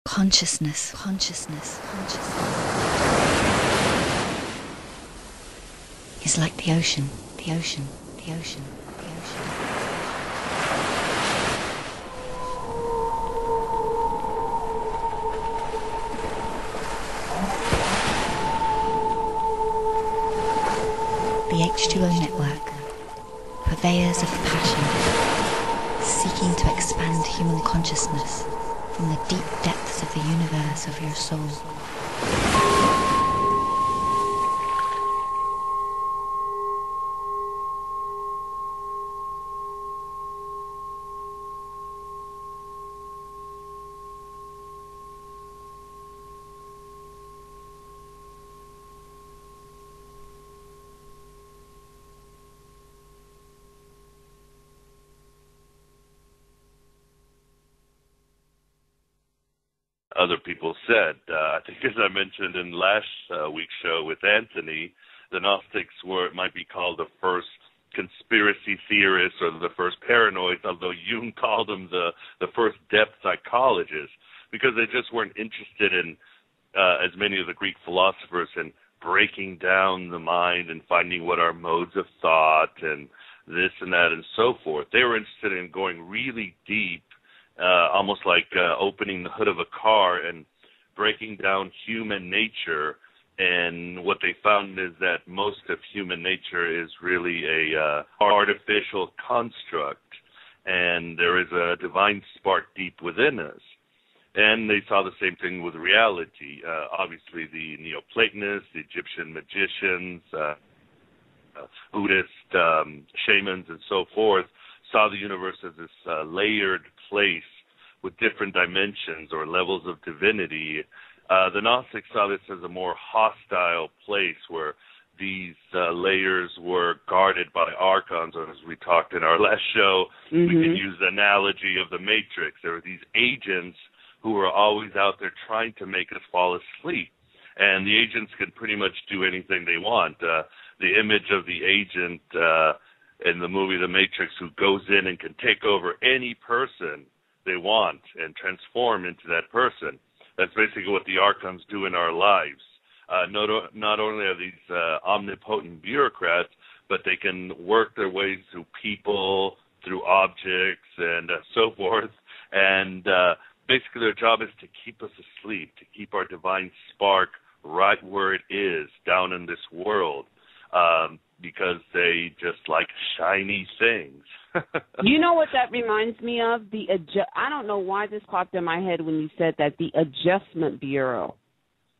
Consciousness is like the ocean. The H2O network, purveyors of passion, seeking to expand human consciousness from the deep depths of the universe of your soul. Other people said. I think, as I mentioned in last week's show with Anthony, the Gnostics might be called the first conspiracy theorists or the first paranoids, although Jung called them the first depth psychologists, because they just weren't interested in, as many of the Greek philosophers, in breaking down the mind and finding what are modes of thought and this and that and so forth. They were interested in going really deep, almost like opening the hood of a car and breaking down human nature. And what they found is that most of human nature is really a artificial construct, and there is a divine spark deep within us. And they saw the same thing with reality. Obviously, the Neoplatonists, the Egyptian magicians, Buddhist shamans, and so forth, saw the universe as this layered place with different dimensions or levels of divinity. The Gnostics saw this as a more hostile place where these layers were guarded by archons, or as we talked in our last show, we could use the analogy of the Matrix. There were these agents who were always out there trying to make us fall asleep. And the agents can pretty much do anything they want. The image of the agent in the movie The Matrix, who goes in and can take over any person they want and transform into that person. That's basically what the archons do in our lives. Not only are these omnipotent bureaucrats, but they can work their ways through people, through objects, and so forth. And basically their job is to keep us asleep, to keep our divine spark right where it is, down in this world, because they just like shiny things. You know what that reminds me of? I don't know why this popped in my head when you said that, the Adjustment Bureau.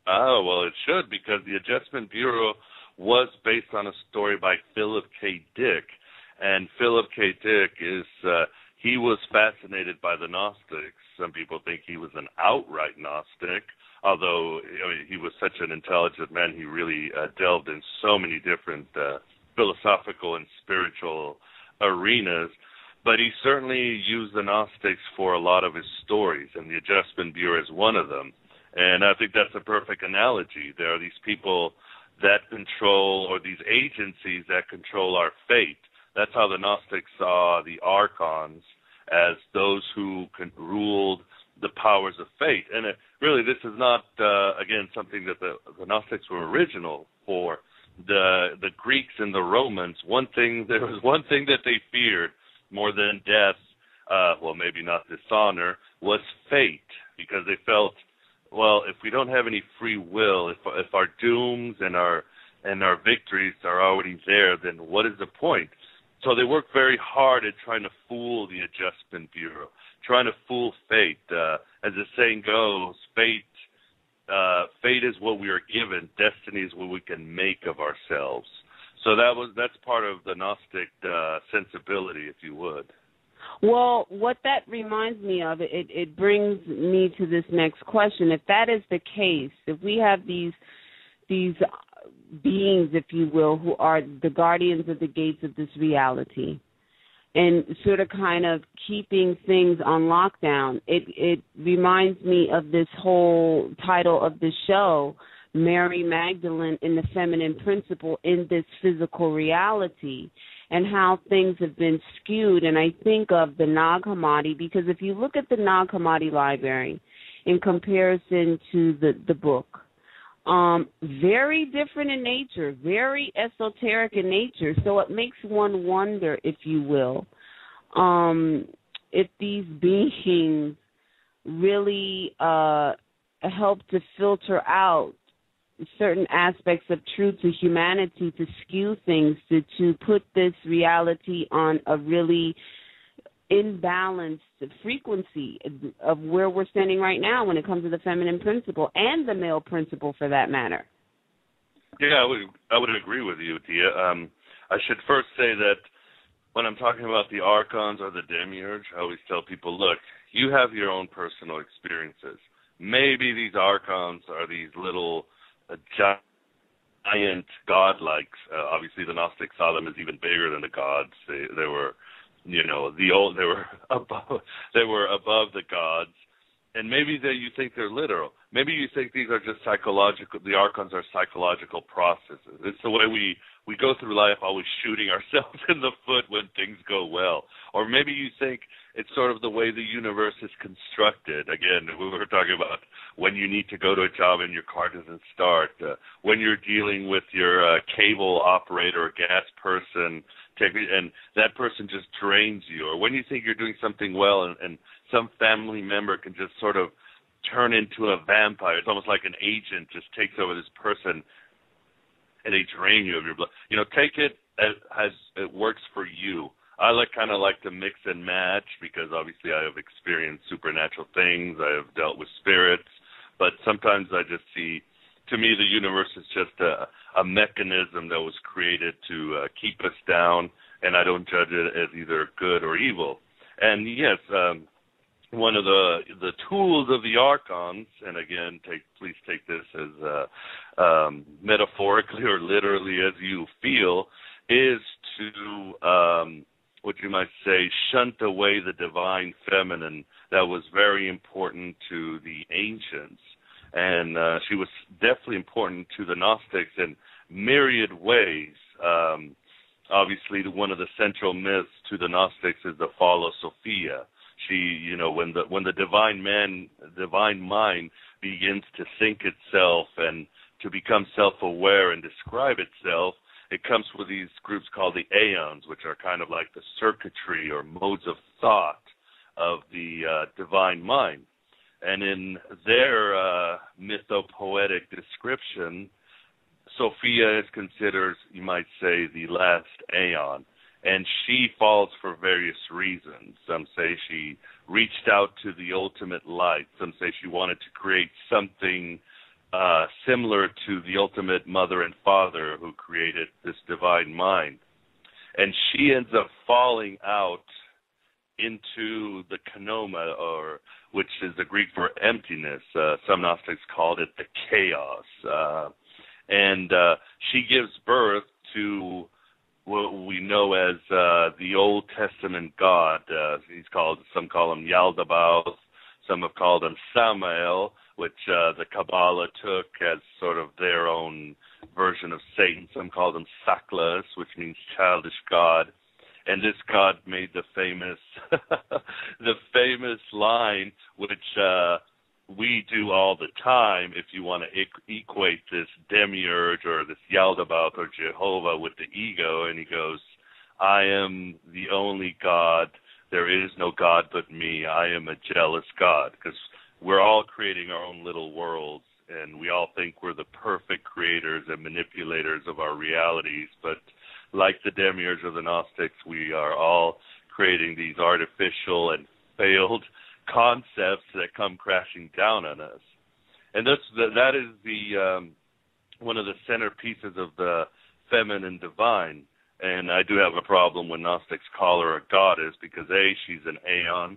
Oh, well, it should, because the Adjustment Bureau was based on a story by Philip K. Dick. And Philip K. Dick he was fascinated by the Gnostics. Some people think he was an outright Gnostic, although he was such an intelligent man, he really delved in so many different philosophical and spiritual arenas. But he certainly used the Gnostics for a lot of his stories, and the Adjustment Bureau is one of them. And I think that's a perfect analogy. There are these people that control, or these agencies that control our fate. That's how the Gnostics saw the archons, as those who ruled the powers of fate. And really, this is not, again, something that the Gnostics were original for. The Greeks and the Romans, there was one thing that they feared more than death, well, maybe not dishonor, was fate, because they felt, well, if we don't have any free will, if our dooms and our victories are already there, then what is the point? So they worked very hard at trying to fool the Adjustment Bureau, trying to fool fate. As the saying goes, fate is what we are given. Destiny is what we can make of ourselves. So that's part of the Gnostic sensibility, if you would. Well, what that reminds me of, it brings me to this next question. If that is the case, if we have these beings, if you will, who are the guardians of the gates of this reality, and sort of kind of keeping things on lockdown, it reminds me of this whole title of the show, Mary Magdalene and the Feminine Principle in this physical reality, and how things have been skewed. And I think of the Nag Hammadi, because if you look at the Nag Hammadi library, in comparison to the book. Very different in nature, very esoteric in nature, so it makes one wonder, if you will, if these beings really help to filter out certain aspects of truth to humanity, to skew things, to put this reality on a really imbalanced frequency of where we're standing right now when it comes to the feminine principle and the male principle, for that matter. Yeah, I would agree with you, Tia. I should first say that when I'm talking about the archons or the demiurge, I always tell people, look, you have your own personal experiences. Maybe these archons are these little giant godlikes. Obviously, the Gnostics saw them as even bigger than the gods. They were, they were above the gods. And maybe you think they're literal. Maybe you think these are just psychological. The archons are psychological processes. It's the way we go through life always shooting ourselves in the foot when things go well. Or maybe you think it's sort of the way the universe is constructed. Again, we were talking about when you need to go to a job and your car doesn't start, when you're dealing with your cable operator or gas person, and that person just drains you, or when you think you're doing something well and some family member can just sort of turn into a vampire. It's almost like an agent just takes over this person and they drain you of your blood. Take it as it works for you. I kind of like to mix and match because obviously I have experienced supernatural things. I have dealt with spirits, but sometimes I just see, to me, the universe is just a mechanism that was created to keep us down, and I don't judge it as either good or evil. And yes, one of the tools of the archons, and again, please take this as metaphorically or literally as you feel, is to, what you might say, shunt away the divine feminine that was very important to the ancients. And she was definitely important to the Gnostics in myriad ways. Obviously, one of the central myths to the Gnostics is the fall of Sofia. She, when the divine mind begins to think itself and to become self-aware and describe itself, it comes with these groups called the Aeons, which are kind of like the circuitry or modes of thought of the divine mind. And in their mythopoetic description, Sofia is considered, you might say, the last Aeon. And she falls for various reasons. Some say she reached out to the ultimate light. Some say she wanted to create something similar to the ultimate mother and father who created this divine mind. And she ends up falling out into the kenoma, which is the Greek for emptiness. Some Gnostics called it the chaos. And she gives birth to what we know as the Old Testament God. Some call him Yaldabaoth, some have called him Samael, which the Kabbalah took as sort of their own version of Satan. Some call him Saklas, which means childish God. And this God made the famous line, which we do all the time if you want to equate this demiurge or this Yaldabaoth or Jehovah with the ego. And he goes, I am the only God. There is no God but me. I am a jealous God. Because we're all creating our own little worlds, and we all think we're the perfect creators and manipulators of our realities. But like the demiurge of the Gnostics, we are all creating these artificial and failed concepts that come crashing down on us. And that is the one of the centerpieces of the feminine divine. And I do have a problem when Gnostics call her a goddess because A, she's an Aeon,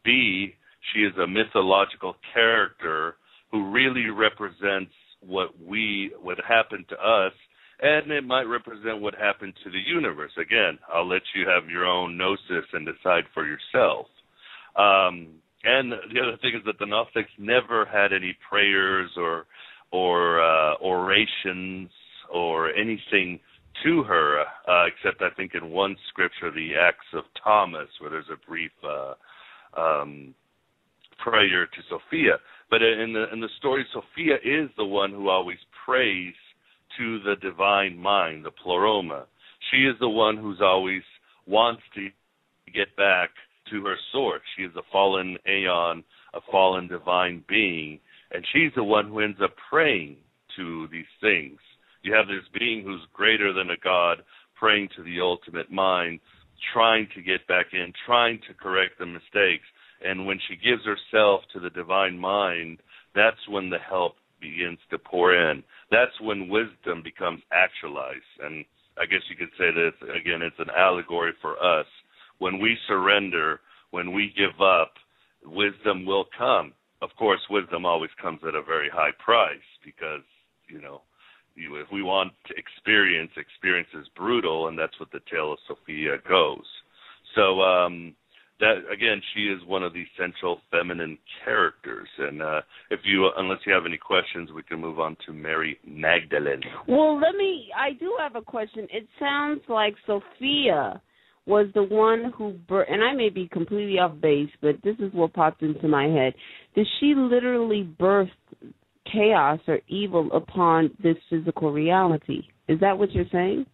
B, she is a mythological character who really represents what happened to us, and it might represent what happened to the universe. Again, I'll let you have your own gnosis and decide for yourself. And the other thing is that the Gnostics never had any prayers or orations or anything to her, except I think in one scripture, the Acts of Thomas, where there's a brief prayer to Sofia. But in the story, Sofia is the one who always prays to the divine mind, the pleroma. She is the one who's always wants to get back to her source. She is a fallen Aeon, a fallen divine being, and she's the one who ends up praying to these things. You have this being who's greater than a god praying to the ultimate mind, trying to get back in, trying to correct the mistakes. And when she gives herself to the divine mind, that's when the help begins to pour in. That's when wisdom becomes actualized. And I guess you could say that, again, it's an allegory for us. When we surrender, when we give up, wisdom will come. Of course, wisdom always comes at a very high price because, if we want to experience is brutal, and that's what the tale of Sofia goes. So that, again, she is one of the central feminine characters. And unless you have any questions, we can move on to Mary Magdalene. Well, I do have a question. It sounds like Sofia was the one who, and I may be completely off base, but this is what popped into my head. Did she literally birth chaos or evil upon this physical reality? Is that what you're saying?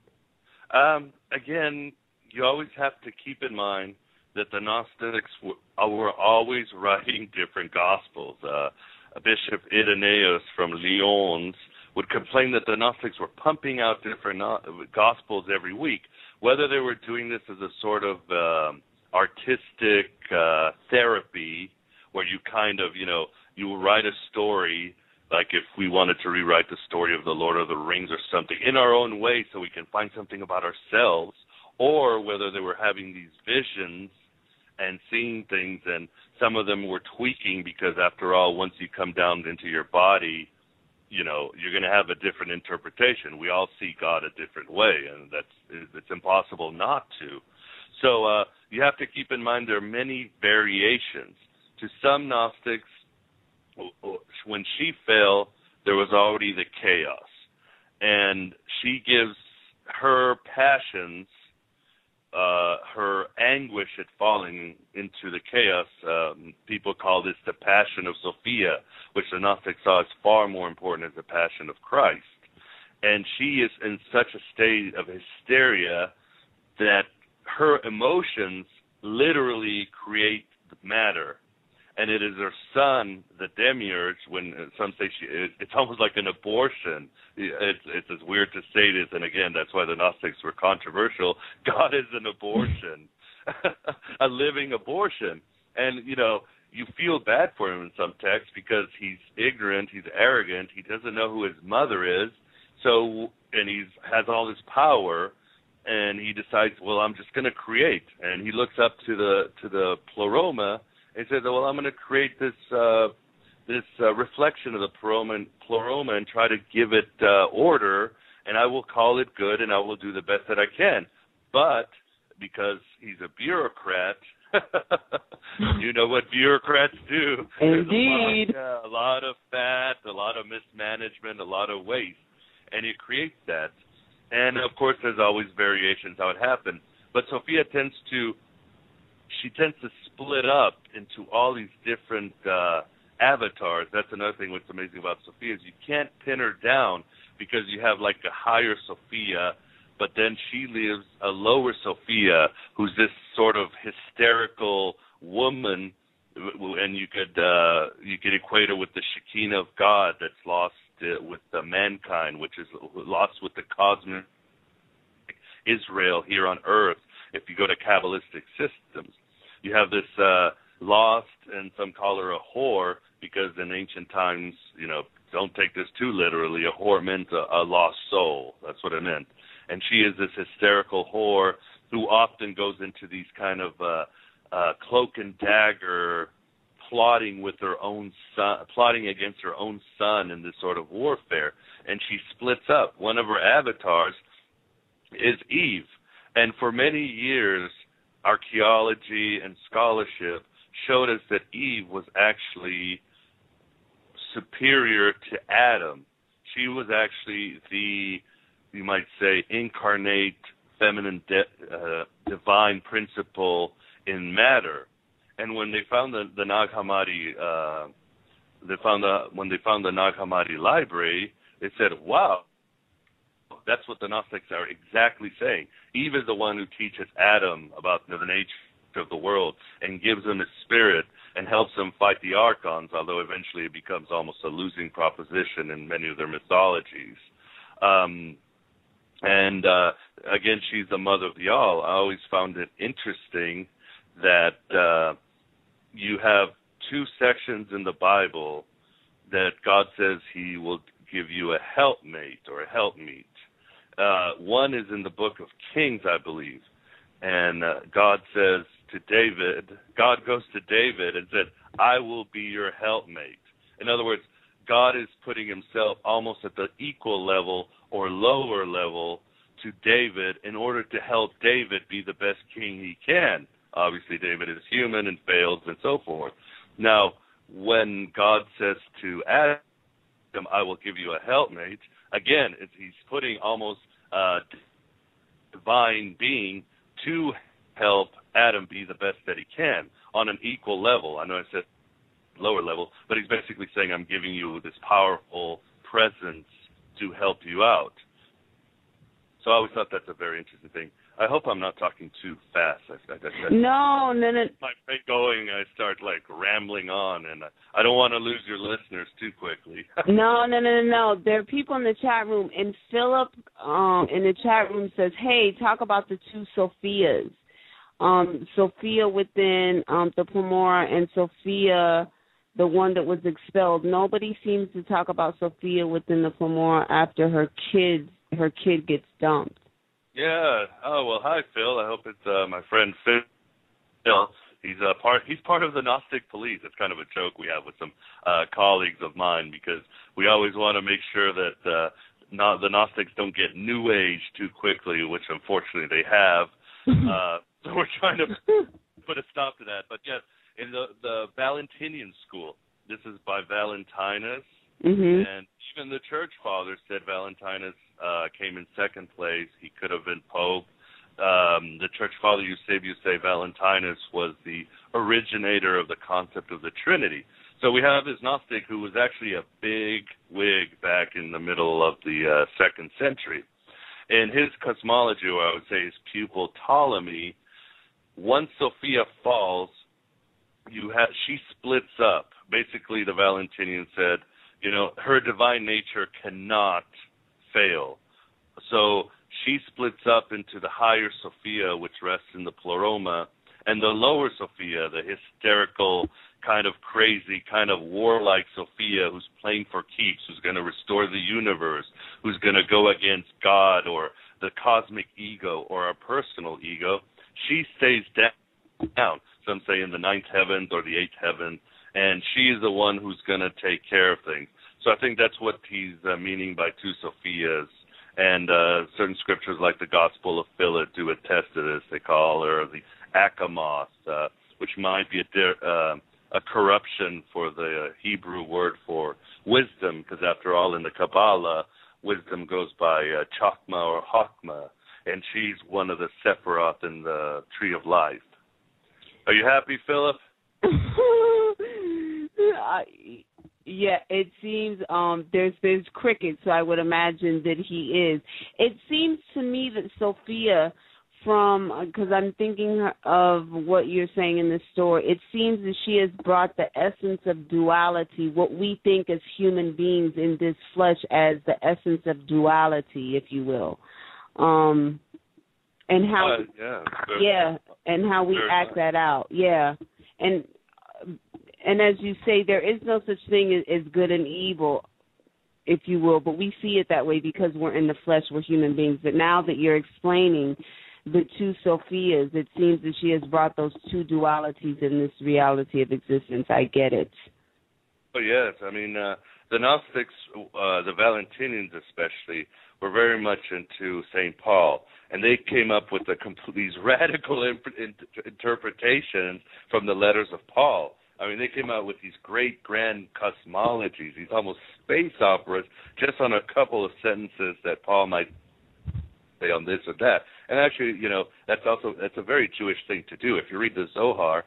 Again, you always have to keep in mind that the Gnostics were always writing different gospels. Bishop Irenaeus from Lyons would complain that the Gnostics were pumping out different gospels every week, whether they were doing this as a sort of artistic therapy where you kind of, you write a story, like if we wanted to rewrite the story of the Lord of the Rings or something in our own way so we can find something about ourselves, or whether they were having these visions and seeing things, and some of them were tweaking because, after all, once you come down into your body, you're going to have a different interpretation. We all see God a different way, and it's impossible not to. So you have to keep in mind there are many variations. To some Gnostics, when she fell, there was already the chaos, and she gives her passions, her anguish at falling into the chaos. People call this the Passion of Sophia, which the Gnostics saw as far more important as the Passion of Christ. And she is in such a state of hysteria that her emotions literally create matter. And it is her son, the demiurge, when some say it's almost like an abortion. It's as weird to say this, and again, that's why the Gnostics were controversial. God is an abortion, a living abortion. And, you feel bad for him in some texts because he's ignorant, he's arrogant, he doesn't know who his mother is, and he has all this power, and he decides, well, I'm just going to create. And he looks up to the pleroma, and says, well, I'm going to create this reflection of the pleroma and try to give it order, and I will call it good, and I will do the best that I can. But because he's a bureaucrat, you know what bureaucrats do. Indeed. There's a lot of fat, a lot of mismanagement, a lot of waste, and it creates that. And, of course, there's always variations how it happens. But Sophia tends to split up into all these different avatars. That's another thing what's amazing about Sophia is you can't pin her down because you have like a higher Sophia, but then she lives a lower Sophia who's this sort of hysterical woman, and you could equate her with the Shekinah of God that's lost with the mankind, which is lost with the cosmic Israel here on earth. If you go to Kabbalistic systems, you have this lost, and some call her a whore, because in ancient times, don't take this too literally, a whore meant a lost soul. That's what it meant. And she is this hysterical whore who often goes into these kind of cloak and dagger, plotting with her own son, plotting against her own son in this sort of warfare. And she splits up. One of her avatars is Eve. And for many years, archaeology and scholarship showed us that Eve was actually superior to Adam. She was actually the, you might say, incarnate feminine divine principle in matter. And when they found the Nag Hammadi when they found the Nag Hammadi library, they said, wow, that's what the Gnostics are exactly saying. Eve is the one who teaches Adam about the nature of the world and gives him his spirit and helps him fight the Archons, although eventually it becomes almost a losing proposition in many of their mythologies. Again, she's the mother of the all. I always found it interesting that you have two sections in the Bible that God says he will give you a helpmate or a helpmeet. One is in the book of Kings, I believe, and God says to David, God goes to David and said, I will be your helpmate. In other words, God is putting himself almost at the equal level or lower level to David in order to help David be the best king he can. Obviously, David is human and fails and so forth. Now, when God says to Adam, I will give you a helpmate, again, he's putting almost a divine being to help Adam be the best that he can on an equal level. I know I said lower level, but he's basically saying I'm giving you this powerful presence to help you out. So I always thought that's a very interesting thing. I hope I'm not talking too fast. No. My brain going, I start like rambling on, and I don't want to lose your listeners too quickly. No. There are people in the chat room, and Philip in the chat room says, hey, talk about the two Sofias. Sofia within the Pomora and Sofia, the one that was expelled. Nobody seems to talk about Sofia within the Pomora after her kid gets dumped. Yeah. Oh, well, hi, Phil. I hope it's my friend Phil. He's part of the Gnostic police. It's kind of a joke we have with some colleagues of mine because we always want to make sure that the Gnostics don't get New Age too quickly, which unfortunately they have. So we're trying to put a stop to that. But yes, in the Valentinian school, this is by Valentinus, and even the church fathers said Valentinus came in second place. He could have been Pope. The church father Eusebius say Valentinus was the originator of the concept of the Trinity. So we have this Gnostic who was actually a big wig back in the middle of the 2nd century. In his cosmology, or I would say his pupil Ptolemy, once Sophia falls, she splits up. Basically, the Valentinian said, her divine nature cannot fail. So she splits up into the higher Sophia, which rests in the Pleroma, and the lower Sophia, the hysterical, kind of crazy, kind of warlike Sophia who's playing for keeps, who's going to restore the universe, who's going to go against God or the cosmic ego or our personal ego. She stays down. Some say in the 9th heavens or the 8th heaven, and she's the one who's going to take care of things. So I think that's what he's meaning by two Sophias. And certain scriptures like the Gospel of Philip do attest to this. They call her the Akamos, which might be a corruption for the Hebrew word for wisdom, because after all, in the Kabbalah, wisdom goes by Chokmah or Chokmah, and she's one of the Sephiroth in the Tree of Life. Are you happy, Philip? Yeah, it seems there's crickets, so I would imagine that he is. It seems to me that Sophia, because I'm thinking of what you're saying in the story, it seems that she has brought the essence of duality, what we think as human beings in this flesh as the essence of duality, if you will. And how and how we act that out. Yeah. And as you say, there is no such thing as good and evil, if you will, but we see it that way because we're in the flesh, we're human beings. But now that you're explaining the two Sophias, it seems that she has brought those two dualities in this reality of existence. I get it. Oh, yes. I mean, the Gnostics, the Valentinians especially, were very much into St. Paul, and they came up with these radical interpretations from the letters of Paul. I mean, they came out with these great grand cosmologies, these almost space operas, just on a couple of sentences that Paul might say on this or that. And actually, that's a very Jewish thing to do. If you read the Zohar,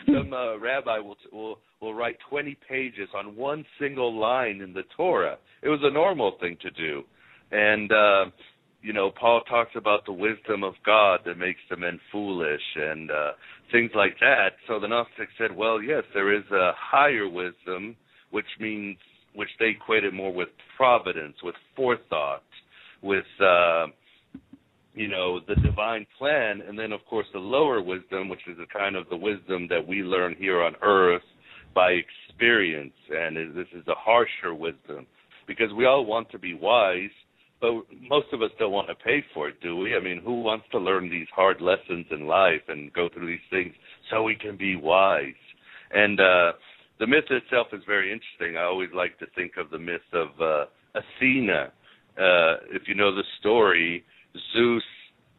some rabbi will write 20 pages on one single line in the Torah. It was a normal thing to do. And, Paul talks about the wisdom of God that makes the men foolish and things like that. So the Gnostics said, well, yes, there is a higher wisdom, which they equated more with providence, with forethought, with, the divine plan, and then, of course, the lower wisdom, which is a kind of the wisdom that we learn here on earth by experience, and this is a harsher wisdom, because we all want to be wise, but most of us don't want to pay for it, do we? I mean, who wants to learn these hard lessons in life and go through these things so we can be wise? And the myth itself is very interesting. I always like to think of the myth of Athena. If you know the story, Zeus,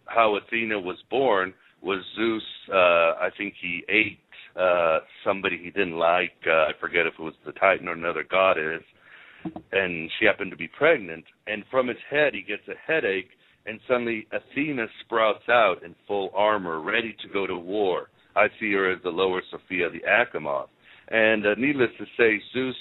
how Athena was born, was Zeus, I think he ate somebody he didn't like. I forget if it was the Titan or another goddess. And she happened to be pregnant, and from his head he gets a headache, and suddenly Athena sprouts out in full armor, ready to go to war. I see her as the lower Sofia, the Achamoth. And needless to say, Zeus,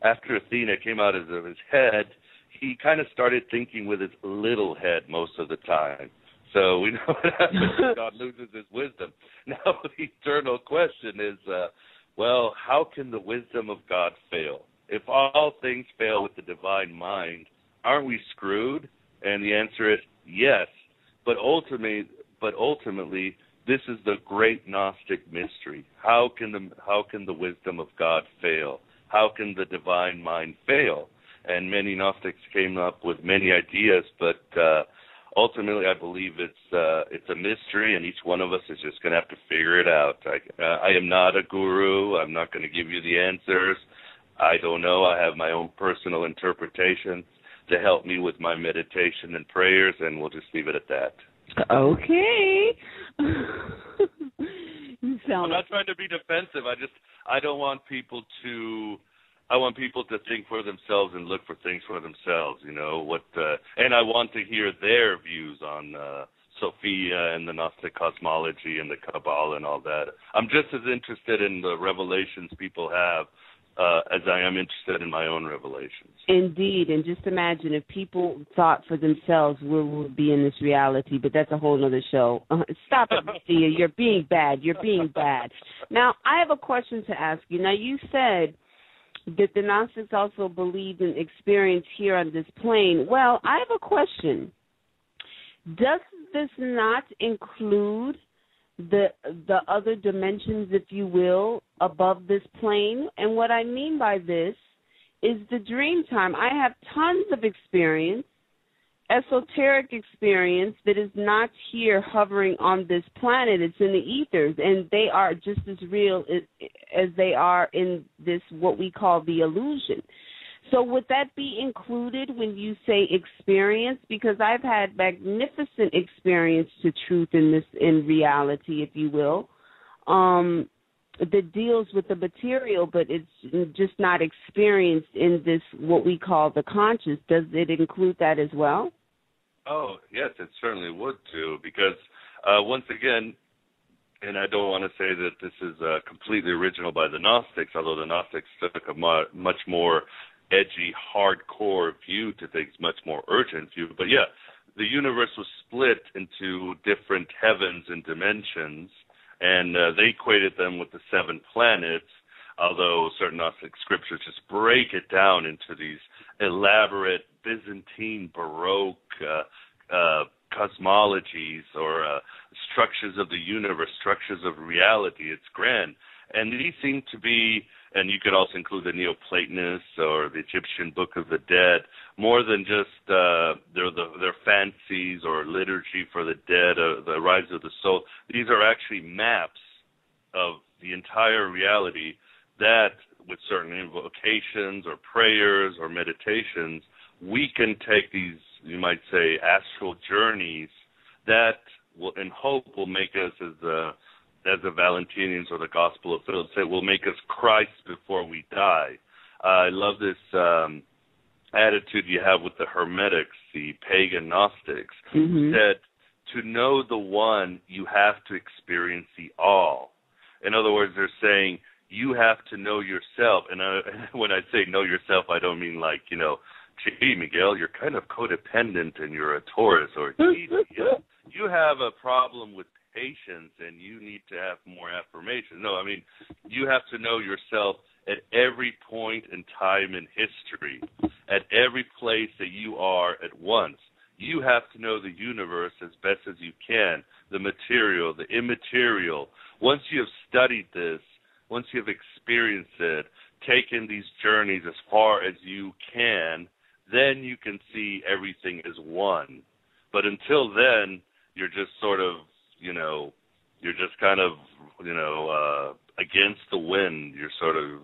after Athena came out of his head, he kind of started thinking with his little head most of the time. So we know what happens when God loses his wisdom. Now the eternal question is, how can the wisdom of God fail? If all things fail with the divine mind, aren't we screwed? And the answer is yes. But ultimately, this is the great Gnostic mystery. How can the wisdom of God fail? How can the divine mind fail? And many Gnostics came up with many ideas, but ultimately, I believe it's a mystery, and each one of us is just going to have to figure it out. I am not a guru. I'm not going to give you the answers. I don't know. I have my own personal interpretation to help me with my meditation and prayers, and we'll just leave it at that. Okay. I'm not trying to be defensive. I don't want people to. I want people to think for themselves and look for things for themselves. And I want to hear their views on Sofia and the Gnostic cosmology and the Kabbalah and all that. I'm just as interested in the revelations people have as I am interested in my own revelations. Indeed, and just imagine if people thought for themselves where we would be in this reality, but that's a whole other show. Stop it, Sofia. You're being bad. Now, I have a question to ask you. Now, you said that the Gnostics also believed in experience here on this plane. Well, I have a question. Does this not include the other dimensions, if you will, above this plane? And what I mean by this is the dream time. I have tons of experience, esoteric experience that is not here hovering on this planet. It's in the ethers, and they are just as real as they are in this, what we call the illusion. So would that be included when you say experience? Because I've had magnificent experience to truth in reality, if you will, that deals with the material, but it's just not experienced in this, what we call the conscious. Does it include that as well? Oh, yes, it certainly would too, because once again, and I don't want to say that this is completely original by the Gnostics, although the Gnostics took a much more edgy, hardcore view to things, much more urgent view. But yeah, the universe was split into different heavens and dimensions, and they equated them with the 7 planets, although certain Gnostic scriptures just break it down into these elaborate Byzantine Baroque cosmologies or structures of the universe, structures of reality. It's grand. And these seem to be, and you could also include the Neoplatonists or the Egyptian Book of the Dead, more than just their fancies or liturgy for the dead, the rise of the soul. These are actually maps of the entire reality that, with certain invocations or prayers or meditations, we can take these, you might say, astral journeys that will, in hope, will make us, as the Valentinians or the Gospel of Philip say, will make us Christ before we die. I love this attitude you have with the Hermetics, the pagan Gnostics, who said to know the one, you have to experience the all. In other words, they're saying you have to know yourself. And when I say know yourself, I don't mean like, gee, Miguel, you're kind of codependent and you're a Taurus, or gee, Miguel, you have a problem with patience and you need to have more affirmation. No, I mean, you have to know yourself at every point in time in history, at every place that you are at once. You have to know the universe as best as you can, the material, the immaterial. Once you have studied this, once you have experienced it, taken these journeys as far as you can, then you can see everything as one. But until then, you're just sort of, you're just kind of, against the wind. You're sort of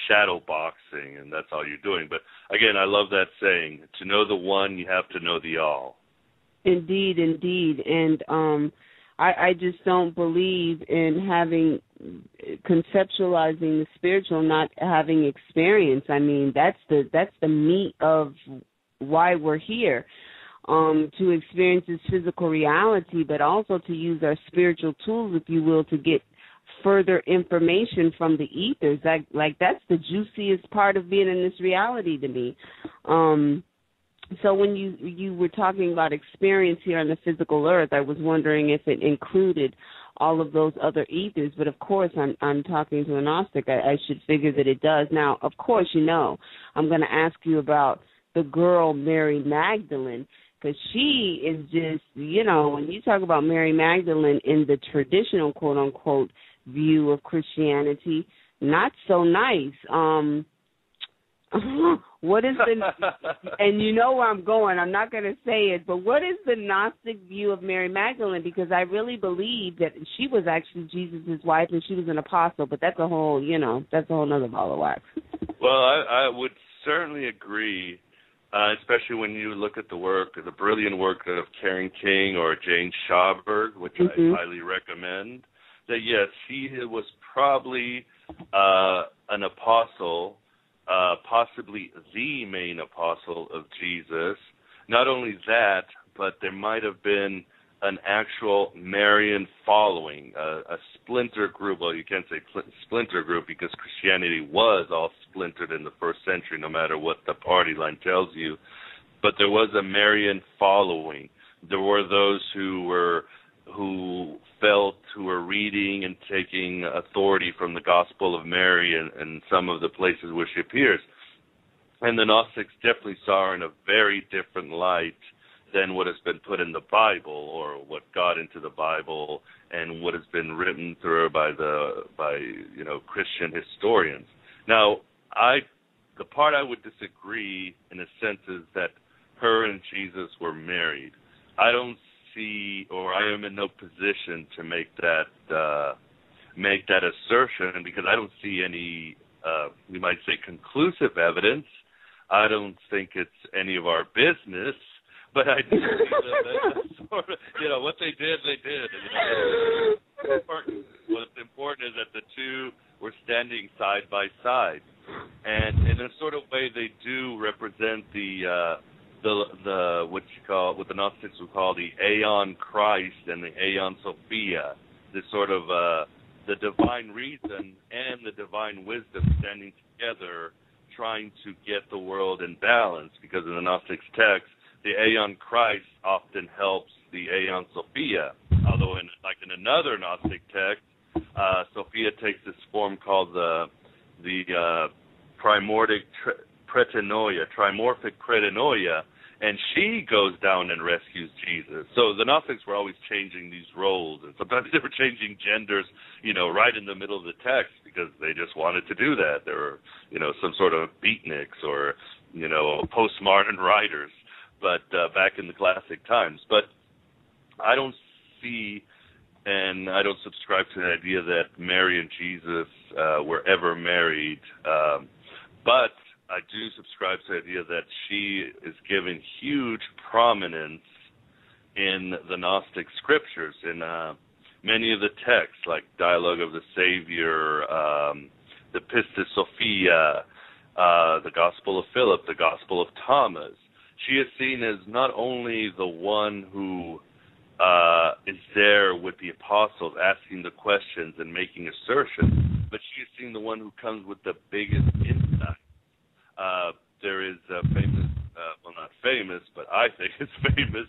shadow boxing, and that's all you're doing. But again, I love that saying, to know the one, you have to know the all. Indeed. And I just don't believe in conceptualizing the spiritual, not having experience. I mean, that's the meat of why we're here, to experience this physical reality, but also to use our spiritual tools, if you will, to get further information from the ethers. Like that's the juiciest part of being in this reality to me. So when you were talking about experience here on the physical earth, I was wondering if it included all of those other ethers. But of course, I'm talking to a Gnostic. I should figure that it does. Now, of course, I'm going to ask you about the girl Mary Magdalene, because she is just, when you talk about Mary Magdalene in the traditional quote unquote view of Christianity, not so nice. What is and you know where I'm going, I'm not going to say it, but what is the Gnostic view of Mary Magdalene? Because I really believe that she was actually Jesus' wife and she was an apostle, but that's a whole, that's a whole nother ball of wax. Well, I would certainly agree, especially when you look at the brilliant work of Karen King or Jane Schauberg, which I highly recommend, that yes, she was probably an apostle, possibly the main apostle of Jesus. Not only that, but there might have been an actual Marian following, a splinter group. Well, you can't say splinter group because Christianity was all splintered in the first century, no matter what the party line tells you. But there was a Marian following. There were those who were reading and taking authority from the Gospel of Mary and some of the places where she appears. And the Gnostics definitely saw her in a very different light than what has been put in the Bible, or what got into the Bible, and what has been written through her by Christian historians. Now, the part I would disagree in a sense is that her and Jesus were married. I don't see, or I am in no position to make that assertion, because I don't see any, we might say, conclusive evidence. I don't think it's any of our business, but I do see that sort of, what they did, they did. What's important is that the two were standing side by side, and in a sort of way, they do represent the what the Gnostics would call the Aeon Christ and the Aeon Sophia, this sort of the divine reason and the divine wisdom standing together, trying to get the world in balance. Because in the Gnostics text, the Aeon Christ often helps the Aeon Sophia, although in another Gnostic text, Sophia takes this form called the primordic trimorphic pretenoia, and she goes down and rescues Jesus. So the Gnostics were always changing these roles, and sometimes they were changing genders, right in the middle of the text, because they just wanted to do that. There were, some sort of beatniks or, postmodern writers, but back in the classic times. But I don't see, and I don't subscribe to the idea that Mary and Jesus were ever married, but I do subscribe to the idea that she is given huge prominence in the Gnostic scriptures, in many of the texts, like Dialogue of the Savior, the Pistis Sophia, the Gospel of Philip, the Gospel of Thomas. She is seen as not only the one who is there with the apostles asking the questions and making assertions, but she's seen the one who comes with the biggest insight. There is a famous, well, not famous, but I think it's famous,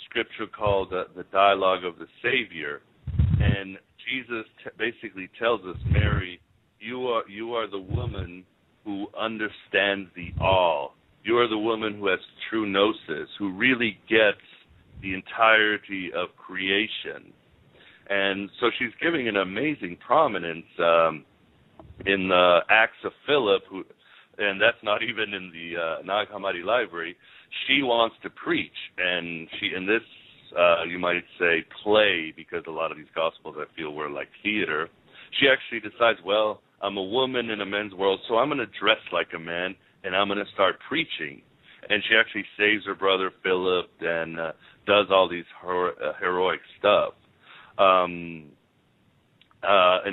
scripture called the Dialogue of the Savior. And Jesus basically tells us, Mary, you are the woman who understands the all. You are the woman who has true gnosis, who really gets the entirety of creation. And so she's giving an amazing prominence in the Acts of Philip, and that's not even in the Nag Hammadi library. She wants to preach, and she, in this, you might say, play, because a lot of these gospels I feel were like theater, she actually decides, well, I'm a woman in a men's world, so I'm going to dress like a man, and I'm going to start preaching. And she actually saves her brother Philip and does all these heroic stuff. In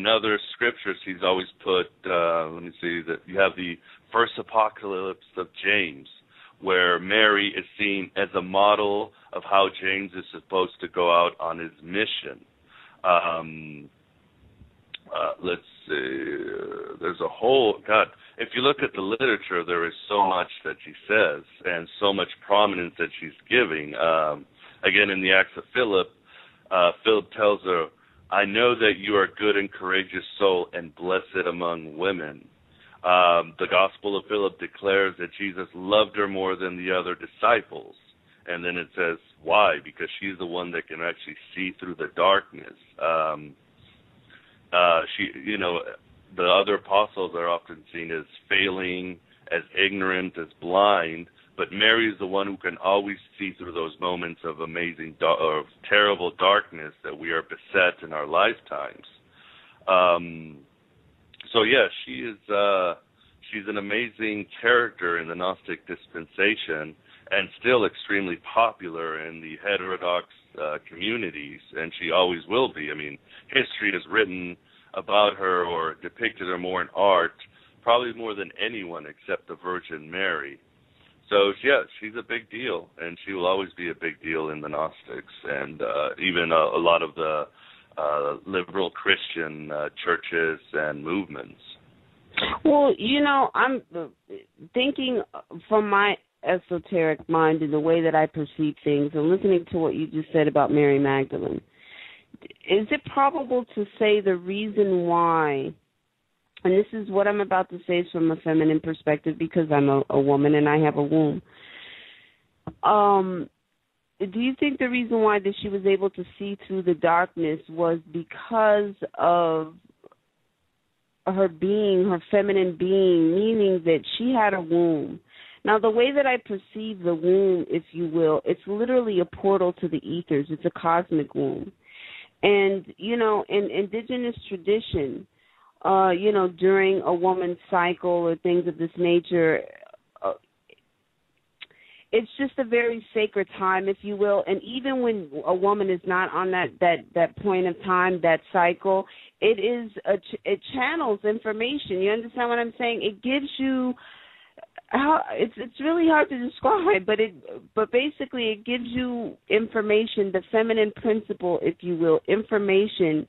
other scriptures, he's always put, let me see, that you have the first apocalypse of James, where Mary is seen as a model of how James is supposed to go out on his mission. Let's see, there's a whole, God, if you look at the literature, there is so much that she says and so much prominence that she's giving. Again, in the Acts of Philip, Philip tells her, I know that you are a good and courageous soul and blessed among women. The Gospel of Philip declares that Jesus loved her more than the other disciples. And then it says, why? Because she's the one that can actually see through the darkness. The other apostles are often seen as failing, as ignorant, as blind, but Mary is the one who can always see through those moments of amazing, of terrible darkness that we are beset in our lifetimes. So yeah, she's an amazing character in the Gnostic dispensation, and still extremely popular in the heterodox communities, and she always will be. I mean, history has written about her or depicted her more in art, probably more than anyone except the Virgin Mary. So, yeah, she's a big deal, and she will always be a big deal in the Gnostics, and even a lot of the liberal Christian churches and movements. Well, I'm thinking from my esoteric mind and the way that I perceive things, and listening to what you just said about Mary Magdalene. Is it probable to say the reason why, and this is what I'm about to say is from a feminine perspective because I'm a woman and I have a womb. Do you think the reason why that she was able to see through the darkness was because of her being, her feminine being, meaning that she had a womb? Now, the way that I perceive the womb, if you will, it's literally a portal to the ethers. It's a cosmic womb. And, in indigenous tradition, during a woman's cycle or things of this nature, it's just a very sacred time, if you will. And even when a woman is not on that point of time, that cycle, it channels information. You understand what I'm saying? It gives you, it's really hard to describe, but basically it gives you information, the feminine principle, if you will, information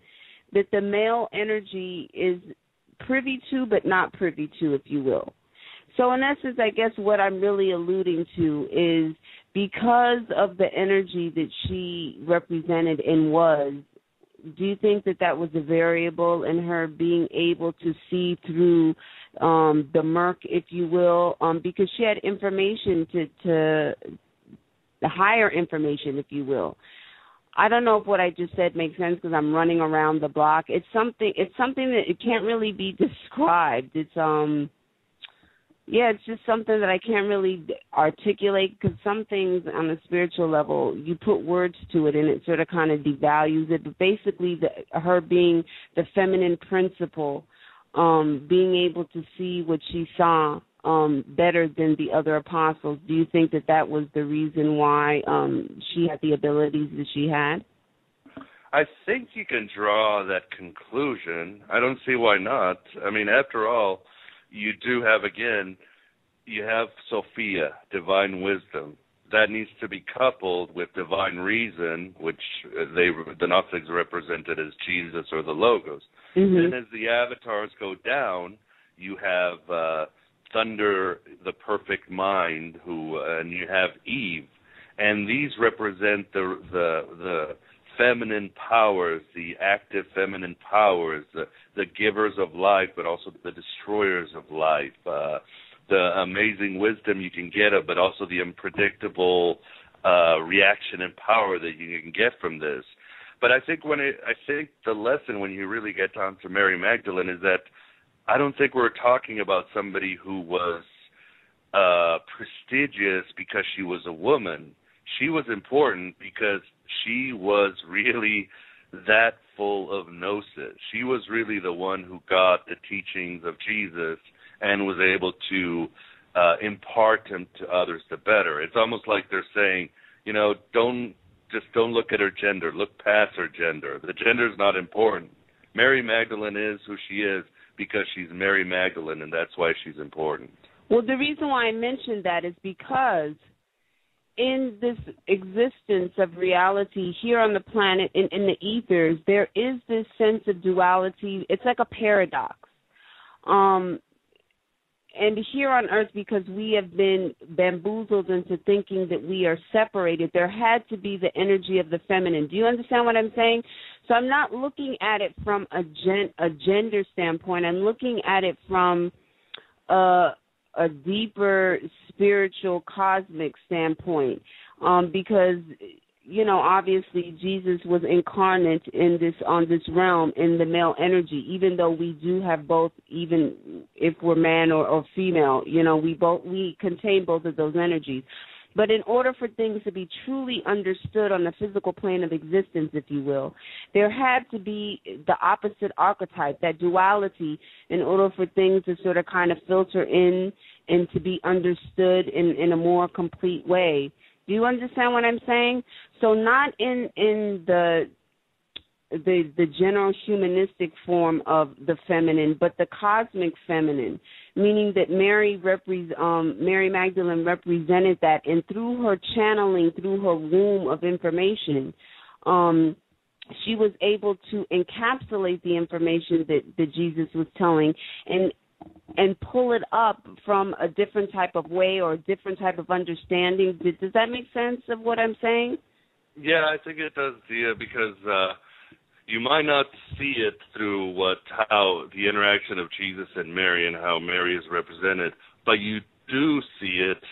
that the male energy is privy to but not privy to, if you will. So in essence, I guess what I'm really alluding to is because of the energy that she represented and was, do you think that was a variable in her being able to see through the murk, if you will, because she had information to the higher information, if you will. I don't know if what I just said makes sense because I'm running around the block. It's something that it can't really be described. It's it's just something that I can't really articulate because some things on a spiritual level, you put words to it and it sort of kind of devalues it. But basically, her being the feminine principle, being able to see what she saw better than the other apostles, do you think that was the reason why she had the abilities that she had? I think you can draw that conclusion. I don't see why not. I mean, after all, you do have, again, you have Sofia, divine wisdom, that needs to be coupled with divine reason, which the Gnostics represented as Jesus or the Logos. Mm-hmm. Then as the avatars go down, you have Thunder, the perfect mind, and you have Eve. And these represent the feminine powers, the active feminine powers, the givers of life, but also the destroyers of life, the amazing wisdom you can get, but also the unpredictable reaction and power that you can get from this. But I think the lesson when you really get down to Mary Magdalene is that I don't think we're talking about somebody who was prestigious because she was a woman. She was important because she was really that full of gnosis. She was really the one who got the teachings of Jesus and was able to impart them to others to better. It's almost like they're saying, don't look at her gender. Look past her gender. The gender is not important. Mary Magdalene is who she is because she's Mary Magdalene, and that's why she's important. Well, the reason why I mentioned that is because in this existence of reality here on the planet, in the ethers, there is this sense of duality. It's like a paradox. And here on Earth, because we have been bamboozled into thinking that we are separated, there had to be the energy of the feminine. Do you understand what I'm saying? So I'm not looking at it from a gender standpoint. I'm looking at it from a deeper spiritual, cosmic standpoint, because obviously Jesus was incarnate on this realm in the male energy. Even though we do have both, even if we're man or female, we contain both of those energies. But in order for things to be truly understood on the physical plane of existence, if you will, there had to be the opposite archetype, that duality, in order for things to sort of kind of filter in and to be understood in a more complete way. Do you understand what I'm saying? So not in the general humanistic form of the feminine, but the cosmic feminine, meaning that Mary Magdalene represented that, and through her channeling, through her womb of information, she was able to encapsulate the information that Jesus was telling and pull it up from a different type of way or a different type of understanding. Does that make sense of what I'm saying? Yeah, I think it does, Dia, because you might not see it through how the interaction of Jesus and Mary and how Mary is represented, but you do see it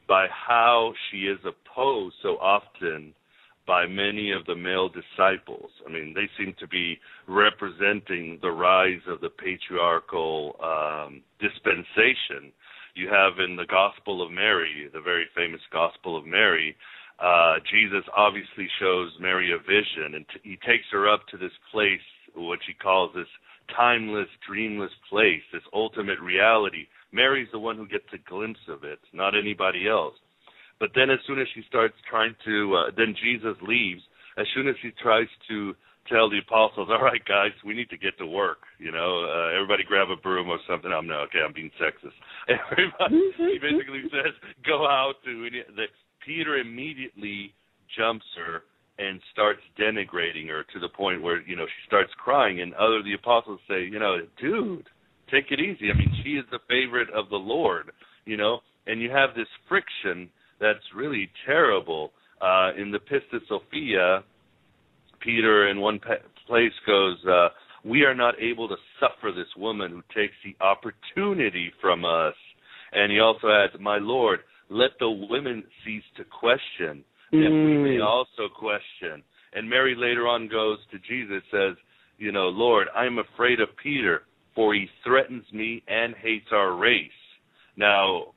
by how she is opposed so often by many of the male disciples. I mean, they seem to be representing the rise of the patriarchal dispensation. You have in the Gospel of Mary, the very famous Gospel of Mary, Jesus obviously shows Mary a vision, and he takes her up to this place, what he calls this timeless, dreamless place, this ultimate reality. Mary's the one who gets a glimpse of it, not anybody else. But then as soon as she starts trying to, then Jesus leaves. As soon as he tries to tell the apostles, all right, guys, we need to get to work, everybody grab a broom or something. I'm being sexist. He basically says, go out Peter immediately jumps her and starts denigrating her to the point where, she starts crying, and the apostles say, dude, take it easy. I mean, she is the favorite of the Lord, and you have this friction that's really terrible. In the Pistis Sophia, Peter in one place goes, we are not able to suffer this woman who takes the opportunity from us. And he also adds, my Lord, let the women cease to question, and we may also question. And Mary later on goes to Jesus, says, Lord, I'm afraid of Peter, for he threatens me and hates our race. Now,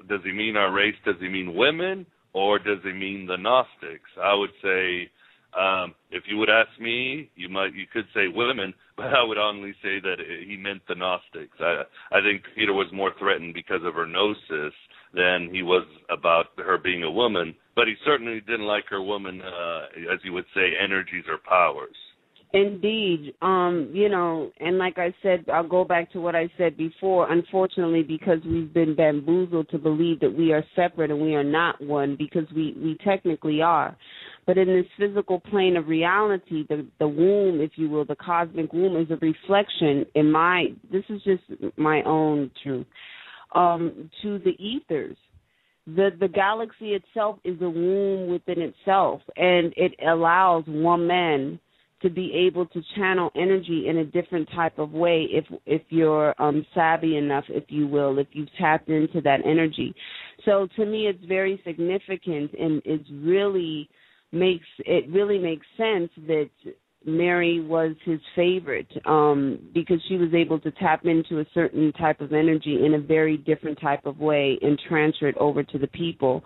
does he mean our race? Does he mean women, or does he mean the Gnostics? I would say, if you would ask me, you could say women, but I would only say that he meant the Gnostics. I think Peter was more threatened because of her gnosis than he was about her being a woman, but he certainly didn't like her woman, as you would say, energies or powers. Indeed. And like I said, I'll go back to what I said before. Unfortunately, because we've been bamboozled to believe that we are separate and we are not one, because we technically are. But in this physical plane of reality, the womb, if you will, the cosmic womb, is a reflection this is just my own truth, to the ethers. The galaxy itself is a womb within itself, and it allows woman to be able to channel energy in a different type of way if you're savvy enough, if you will, if you've tapped into that energy. So to me, it's very significant, and it really makes sense that Mary was his favorite, because she was able to tap into a certain type of energy in a very different type of way and transfer it over to the people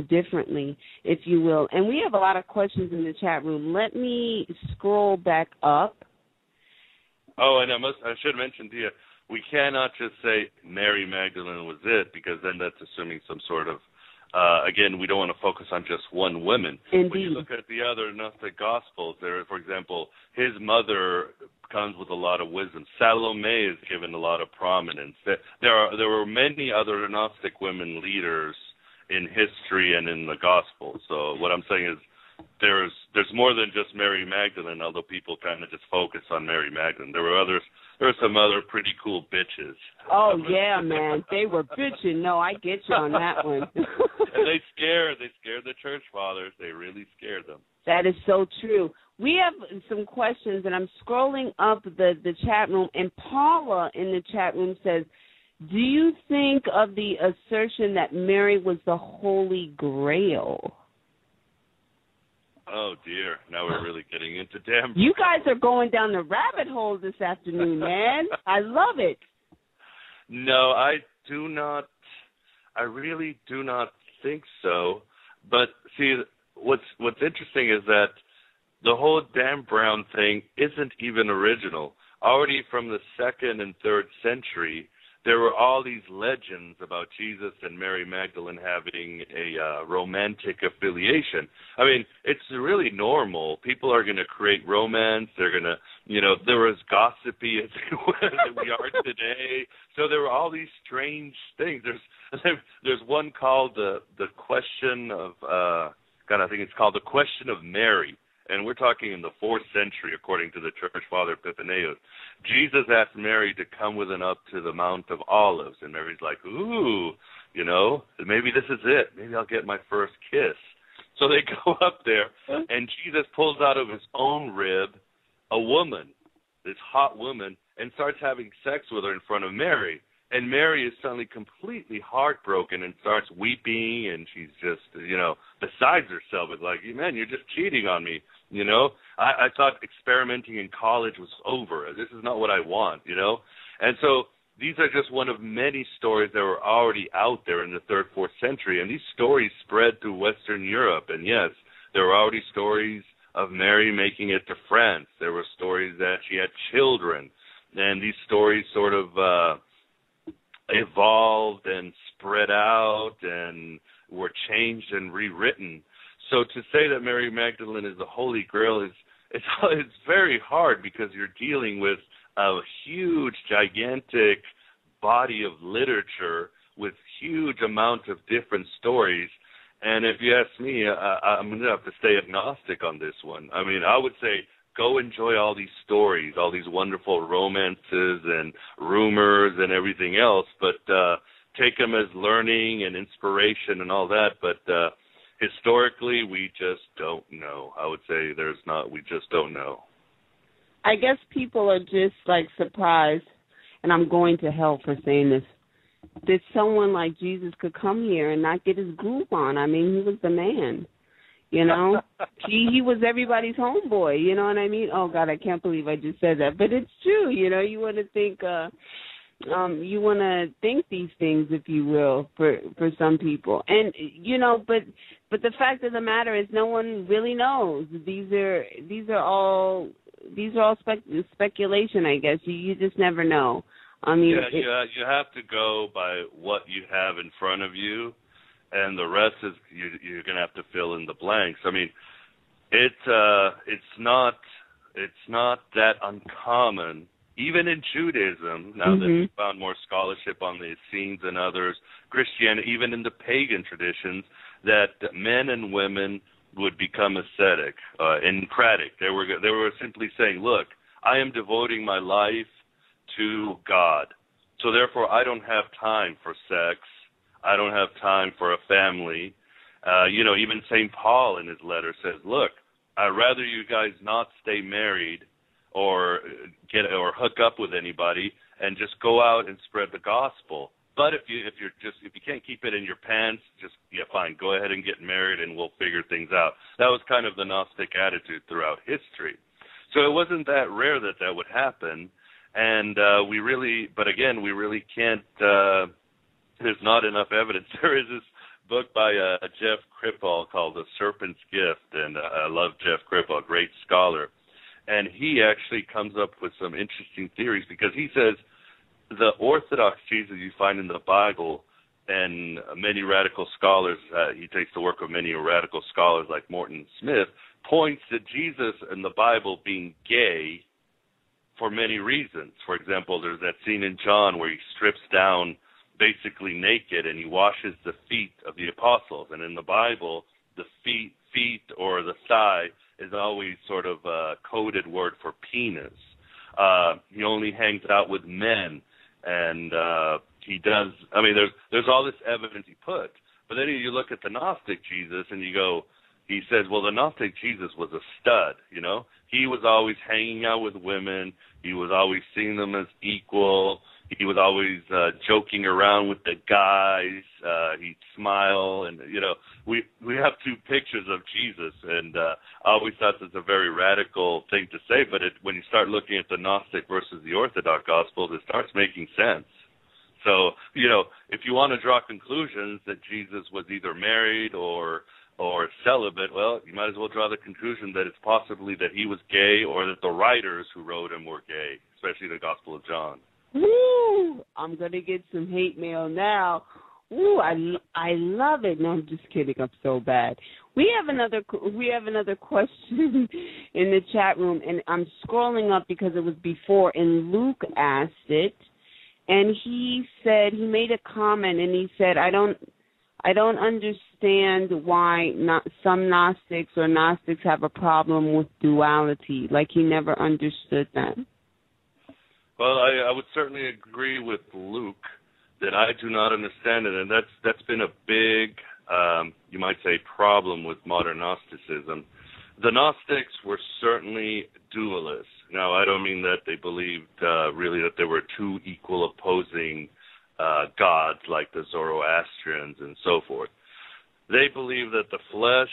differently, if you will. And we have a lot of questions in the chat room. Let me scroll back up. Oh, and I should mention to you, we cannot just say Mary Magdalene was it, because then that's assuming some sort of again, we don't want to focus on just one woman. Indeed. When you look at the other Gnostic Gospels, there, for example, his mother comes with a lot of wisdom. Salome is given a lot of prominence. There were many other Gnostic women leaders in history and in the Gospel. So what I'm saying is there's more than just Mary Magdalene, although people kind of just focus on Mary Magdalene. There were some other pretty cool bitches. Oh yeah, man, they were bitching. No, I get you on that one. And they scared the church fathers. They really scared them. That is so true. We have some questions, and I'm scrolling up the chat room, and Paula in the chat room says, do you think of the assertion that Mary was the Holy Grail? Oh, dear. Now we're really getting into damn... You guys are going down the rabbit hole this afternoon, man. I love it. No, I do not. I really do not think so. But, see, what's interesting is that the whole Dan Brown thing isn't even original. Already from the 2nd and 3rd century, there were all these legends about Jesus and Mary Magdalene having a romantic affiliation. I mean, it's really normal. People are going to create romance. They're going to, there was gossipy as we are today. So there were all these strange things. There's one called the question of, I think it's called the Question of Mary. And we're talking in the 4th century, according to the church father Epiphanius. Jesus asked Mary to come with him up to the Mount of Olives. And Mary's like, ooh, maybe this is it. Maybe I'll get my first kiss. So they go up there, and Jesus pulls out of his own rib a woman, this hot woman, and starts having sex with her in front of Mary. And Mary is suddenly completely heartbroken and starts weeping, and she's just, besides herself. It's like, man, you're just cheating on me, I thought experimenting in college was over. This is not what I want, And so these are just one of many stories that were already out there in the 3rd, 4th century, and these stories spread through Western Europe. And yes, there were already stories of Mary making it to France. There were stories that she had children, and these stories sort of evolved and spread out and were changed and rewritten. So to say that Mary Magdalene is the Holy Grail it's very hard, because you're dealing with a huge, gigantic body of literature with huge amounts of different stories. And if you ask me, I'm going to have to stay agnostic on this one. I mean, I would say go enjoy all these stories, all these wonderful romances and rumors and everything else, but take them as learning and inspiration and all that. But historically, we just don't know. I would say we just don't know. I guess people are just surprised, and I'm going to hell for saying this, that someone like Jesus could come here and not get his groove on. I mean, he was the man. He was everybody's homeboy, you know what I mean? Oh, God, I can't believe I just said that. But it's true, you want to think these things, if you will, for some people. And, but the fact of the matter is no one really knows. These are all speculation, I guess. You just never know. I mean, you have to go by what you have in front of you. And the rest is you're going to have to fill in the blanks. I mean, it's not It's not that uncommon, even in Judaism, now that we found more scholarship on the Essenes and others, Christianity, even in the pagan traditions, that men and women would become ascetic, encratic. They were simply saying, look, I am devoting my life to God, so therefore I don't have time for sex. I don't have time for a family. Even St. Paul in his letter says, look, I'd rather you guys not stay married or hook up with anybody and just go out and spread the gospel. But if you can't keep it in your pants, fine, go ahead and get married and we'll figure things out. That was kind of the Gnostic attitude throughout history. So it wasn't that rare that would happen, and we really can't. There's not enough evidence. There is this book by Jeff Krippel called The Serpent's Gift, and I love Jeff Krippel, a great scholar. And he actually comes up with some interesting theories because he says the Orthodox Jesus you find in the Bible and many radical scholars, he takes the work of many radical scholars like Morton Smith, points to Jesus in the Bible being gay for many reasons. For example, there's that scene in John where he strips down basically naked and he washes the feet of the apostles. And in the Bible, the feet or the thigh is always sort of a coded word for penis. He only hangs out with men, and he does. I mean, there's all this evidence he puts, but then you look at the Gnostic Jesus, and you go. He says, well, the Gnostic Jesus was a stud. He was always hanging out with women. He was always seeing them as equal. He was always joking around with the guys. He'd smile, and we have two pictures of Jesus, and I always thought that's a very radical thing to say. But when you start looking at the Gnostic versus the Orthodox Gospels, it starts making sense. So if you want to draw conclusions that Jesus was either married or celibate, well, you might as well draw the conclusion that it's possibly that he was gay or that the writers who wrote him were gay, especially the Gospel of John. Woo! I'm going to get some hate mail now. Ooh, I love it. No, I'm just kidding. I'm so bad. We have another question in the chat room, and I'm scrolling up because it was before, and Luke asked it, and he said, he made a comment, and he said, I don't understand why some Gnostics or Gnostics have a problem with duality. Like he never understood that. Well, I would certainly agree with Luke that I do not understand it, and that's been a big, you might say, problem with modern Gnosticism. The Gnostics were certainly dualists. Now, I don't mean that they believed really that there were two equal opposing gods like the Zoroastrians and so forth. They believed that the flesh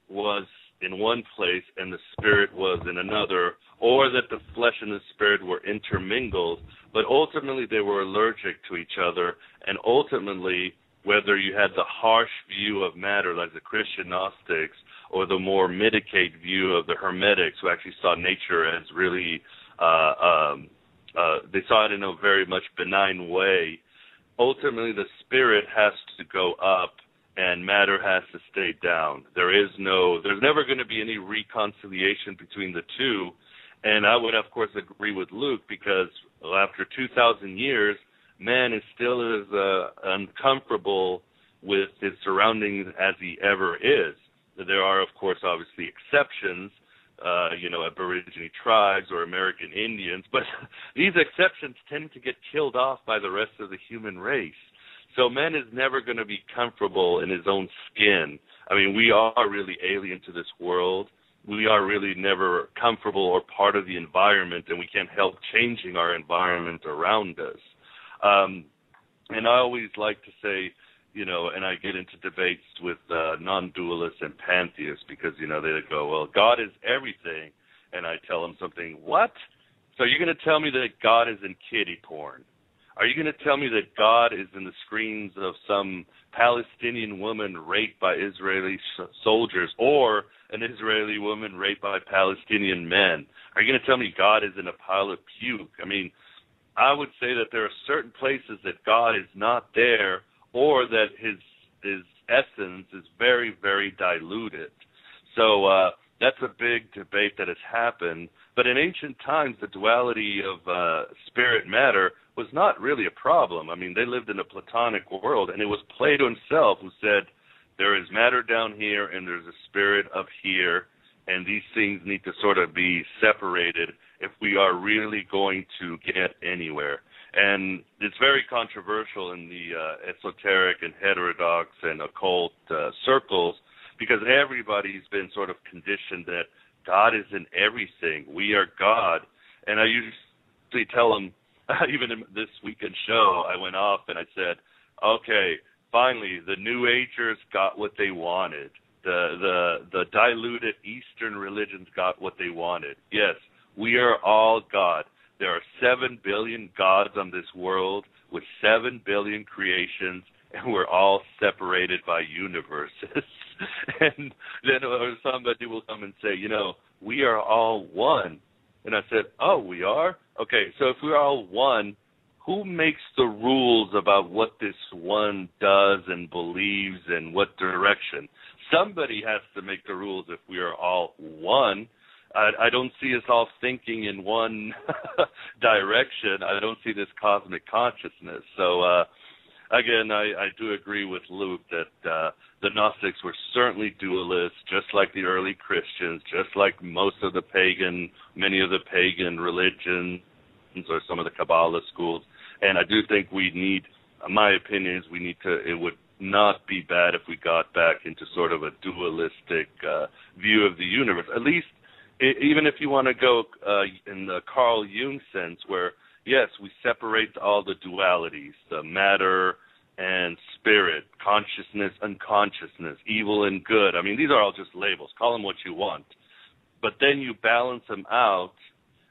was in one place and the spirit was in another, or that the flesh and the spirit were intermingled, but ultimately they were allergic to each other, and ultimately, whether you had the harsh view of matter like the Christian Gnostics or the more Middicate view of the Hermetics, who actually saw nature as really, they saw it in a very much benign way, ultimately the spirit has to go up and matter has to stay down. There's never going to be any reconciliation between the two. And I would, of course, agree with Luke because after 2,000 years, man is still as uncomfortable with his surroundings as he ever is. There are, of course, obviously exceptions, Aborigine tribes or American Indians, but these exceptions tend to get killed off by the rest of the human race. So man is never going to be comfortable in his own skin. I mean, we are really alien to this world. We are really never comfortable or part of the environment, and we can't help changing our environment around us. And I always like to say, and I get into debates with non-dualists and pantheists because, they go, well, God is everything. And I tell them something, what? So you're going to tell me that God is in kiddie porn? Are you going to tell me that God is in the screens of some Palestinian woman raped by Israeli soldiers or an Israeli woman raped by Palestinian men? Are you going to tell me God is in a pile of puke? I mean, I would say that there are certain places that God is not there or that his essence is very, very diluted. So that's a big debate that has happened. But in ancient times, the duality of spirit matter was not really a problem. I mean, they lived in a Platonic world, and it was Plato himself who said, there is matter down here and there's a spirit up here, and these things need to sort of be separated if we are really going to get anywhere. And it's very controversial in the esoteric and heterodox and occult circles, because everybody's been sort of conditioned that God is in everything. We are God. And I usually tell them, even in this weekend show, I went off and I said, okay, finally, the New Agers got what they wanted. The diluted Eastern religions got what they wanted. Yes, we are all God. There are 7 billion gods on this world with 7 billion creations, and we're all separated by universes. And then somebody will come and say, we are all one. And I said, oh, we are? Okay, so if we're all one, who makes the rules about what this one does and believes and what direction? Somebody has to make the rules if we are all one. I don't see us all thinking in one direction. I don't see this cosmic consciousness. So, again, I do agree with Luke that the Gnostics were certainly dualists, just like the early Christians, just like many of the pagan religions or some of the Kabbalah schools. And I do think my opinion is it would not be bad if we got back into sort of a dualistic view of the universe, at least. Even if you want to go in the Carl Jung sense, where, yes, we separate all the dualities, the matter and spirit, consciousness, unconsciousness, evil and good. I mean, these are all just labels. Call them what you want. But then you balance them out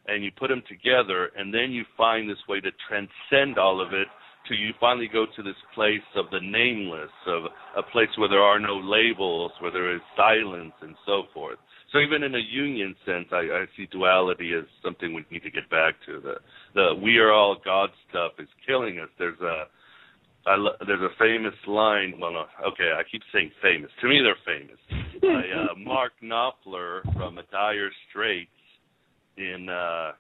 and you put them together, and then you find this way to transcend all of it till you finally go to this place of the nameless, of a place where there are no labels, where there is silence and so forth. So even in a Jungian sense, I see duality as something we need to get back to. The we are all God stuff is killing us. There's a famous line. Well, no, okay, I keep saying famous. To me, they're famous. By Mark Knopfler from Dire Straits in I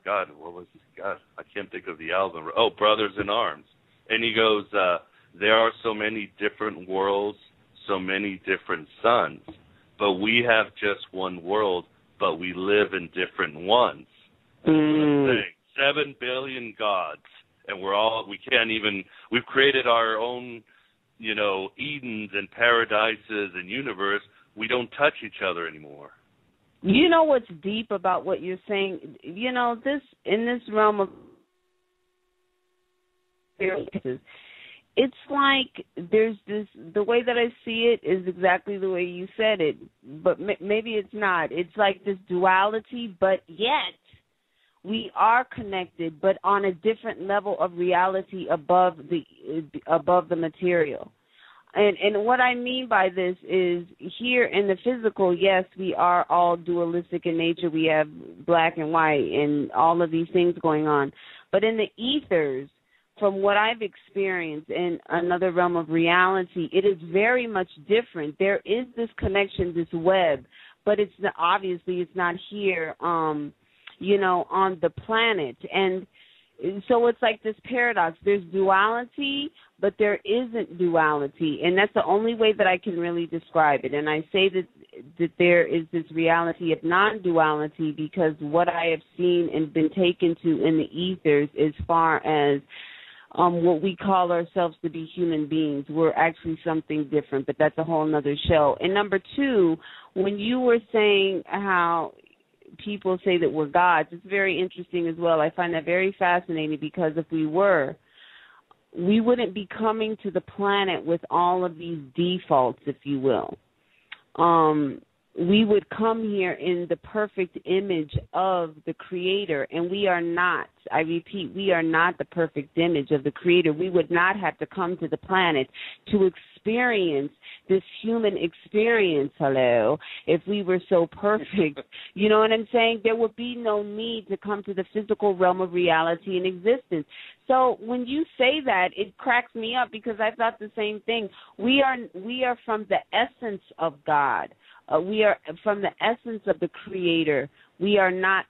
can't think of the album. Oh, Brothers in Arms. And he goes, there are so many different worlds, so many different suns. But we have just one world, but we live in different ones. That's what I'm saying. 7 billion gods, and we've created our own, Edens and paradises and universe. We don't touch each other anymore. You know what's deep about what you're saying? In this realm of experiences, it's like there's the way that I see it is exactly the way you said it, but maybe it's not. It's like this duality, but yet we are connected, but on a different level of reality above the material. And what I mean by this is here in the physical, yes, we are all dualistic in nature. We have black and white and all of these things going on. But in the ethers, from what I've experienced in another realm of reality, it is very much different. There is this connection, this web, but obviously it's not here, on the planet. And so it's like this paradox. There's duality, but there isn't duality, and that's the only way that I can really describe it. And I say that there is this reality of non-duality because what I have seen and been taken to in the ethers as far as what we call ourselves to be human beings. We're actually something different, but that's a whole nother show. And number two, when you were saying how people say that we're gods, it's very interesting as well. I find that very fascinating because if we were, we wouldn't be coming to the planet with all of these defaults, if you will. We would come here in the perfect image of the Creator, and we are not. I repeat, we are not the perfect image of the Creator. We would not have to come to the planet to experience this human experience, if we were so perfect. You know what I'm saying? There would be no need to come to the physical realm of reality and existence. So when you say that, it cracks me up because I thought the same thing. We are from the essence of God. We are from the essence of the Creator. We are not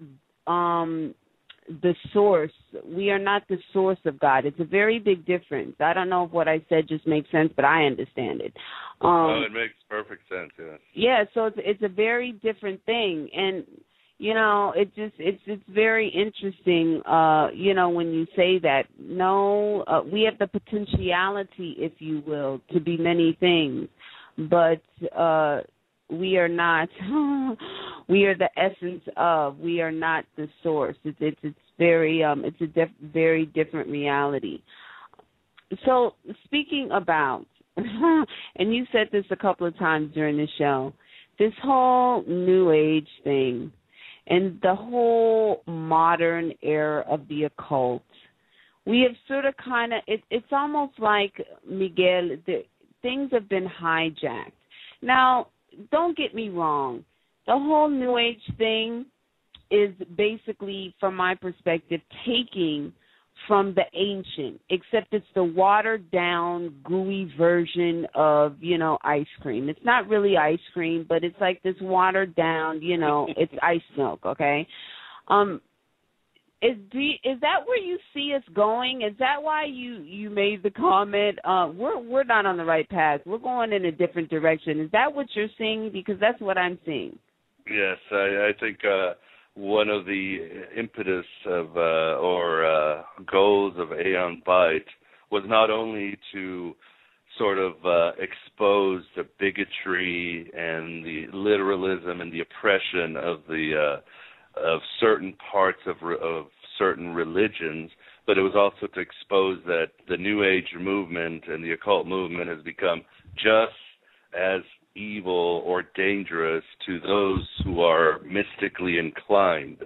the source. We are not the source of God. It's a very big difference. I don't know if what I said just makes sense, but I understand it. It makes perfect sense, yes. Yeah, so it's a very different thing. And, you know, it's very interesting, you know, when you say that. No, we have the potentiality, if you will, to be many things, but we are not. We are the essence of. We are not the source. It's very it's a very different reality. So speaking about, and you said this a couple of times during the show, this whole New Age thing and the whole modern era of the occult, we have sort of kind of, it's almost like, Miguel, things have been hijacked. Now, don't get me wrong. The whole New Age thing is basically, from my perspective, taking from the ancient, except it's the watered-down, gooey version of, you know, ice cream. It's not really ice cream, but it's like this watered-down, you know, it's ice milk, okay? Is that where you see us going? Is that why you made the comment, we're not on the right path, we're going in a different direction? Is that what you're seeing? Because that's what I'm seeing. Yes, I think one of the impetus of goals of Aeon Byte was not only to sort of expose the bigotry and the literalism and the oppression of certain parts of certain religions, but it was also to expose that the New Age movement and the occult movement has become just as evil or dangerous to those who are mystically inclined.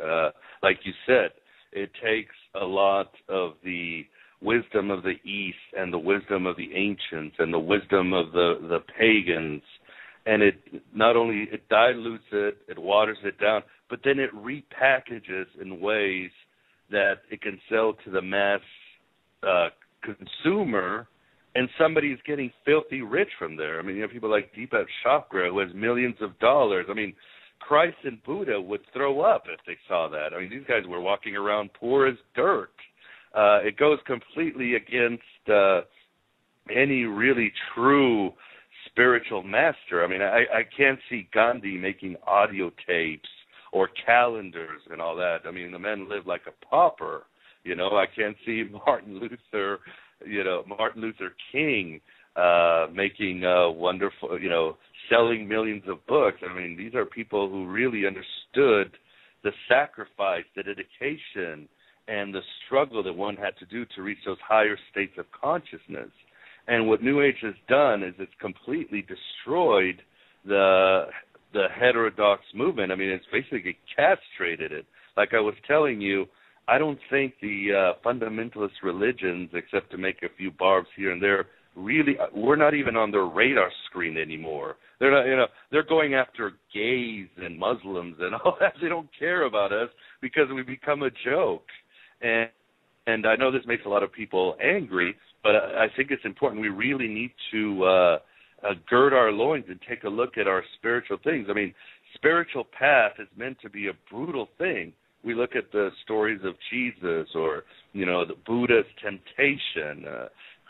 Like you said, it takes a lot of the wisdom of the East and the wisdom of the ancients and the wisdom of the pagans, and it not only it dilutes it, it waters it down, but then it repackages in ways that it can sell to the mass consumer, and somebody's getting filthy rich from there. I mean, you have people like Deepak Chopra who has millions of dollars. I mean, Christ and Buddha would throw up if they saw that. I mean, these guys were walking around poor as dirt. It goes completely against any really true spiritual master. I mean, I can't see Gandhi making audio tapes or calendars and all that. I mean, the man lived like a pauper. You know, I can't see Martin Luther King making wonderful, you know, selling millions of books. I mean, these are people who really understood the sacrifice, the dedication, and the struggle that one had to do to reach those higher states of consciousness. And what New Age has done is it's completely destroyed the heterodox movement. I mean, it's basically castrated it. Like I was telling you, I don't think the fundamentalist religions, except to make a few barbs here and there, really, we're not even on their radar screen anymore. They're not, you know, they're going after gays and Muslims and all that. They don't care about us because we become a joke. And I know this makes a lot of people angry, but I think it's important. We really need to gird our loins and take a look at our spiritual things. I mean, spiritual path is meant to be a brutal thing. We look at the stories of Jesus or, you know, the Buddha's temptation,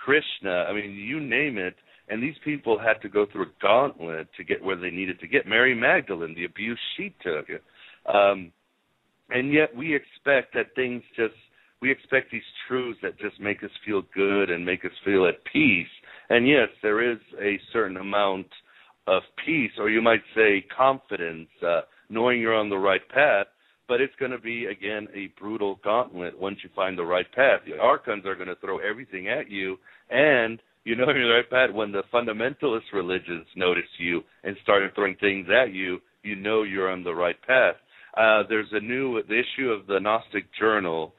Krishna, I mean, you name it, and these people had to go through a gauntlet to get where they needed to get. Mary Magdalene, the abuse she took. And yet we expect that we expect these truths that just make us feel good and make us feel at peace. And yes, there is a certain amount of peace, or you might say confidence, knowing you're on the right path, but it's going to be, again, a brutal gauntlet once you find the right path. The archons are going to throw everything at you, and you know you're on the right path. When the fundamentalist religions notice you and start throwing things at you, you know you're on the right path. There's the issue of the Gnostic Journal,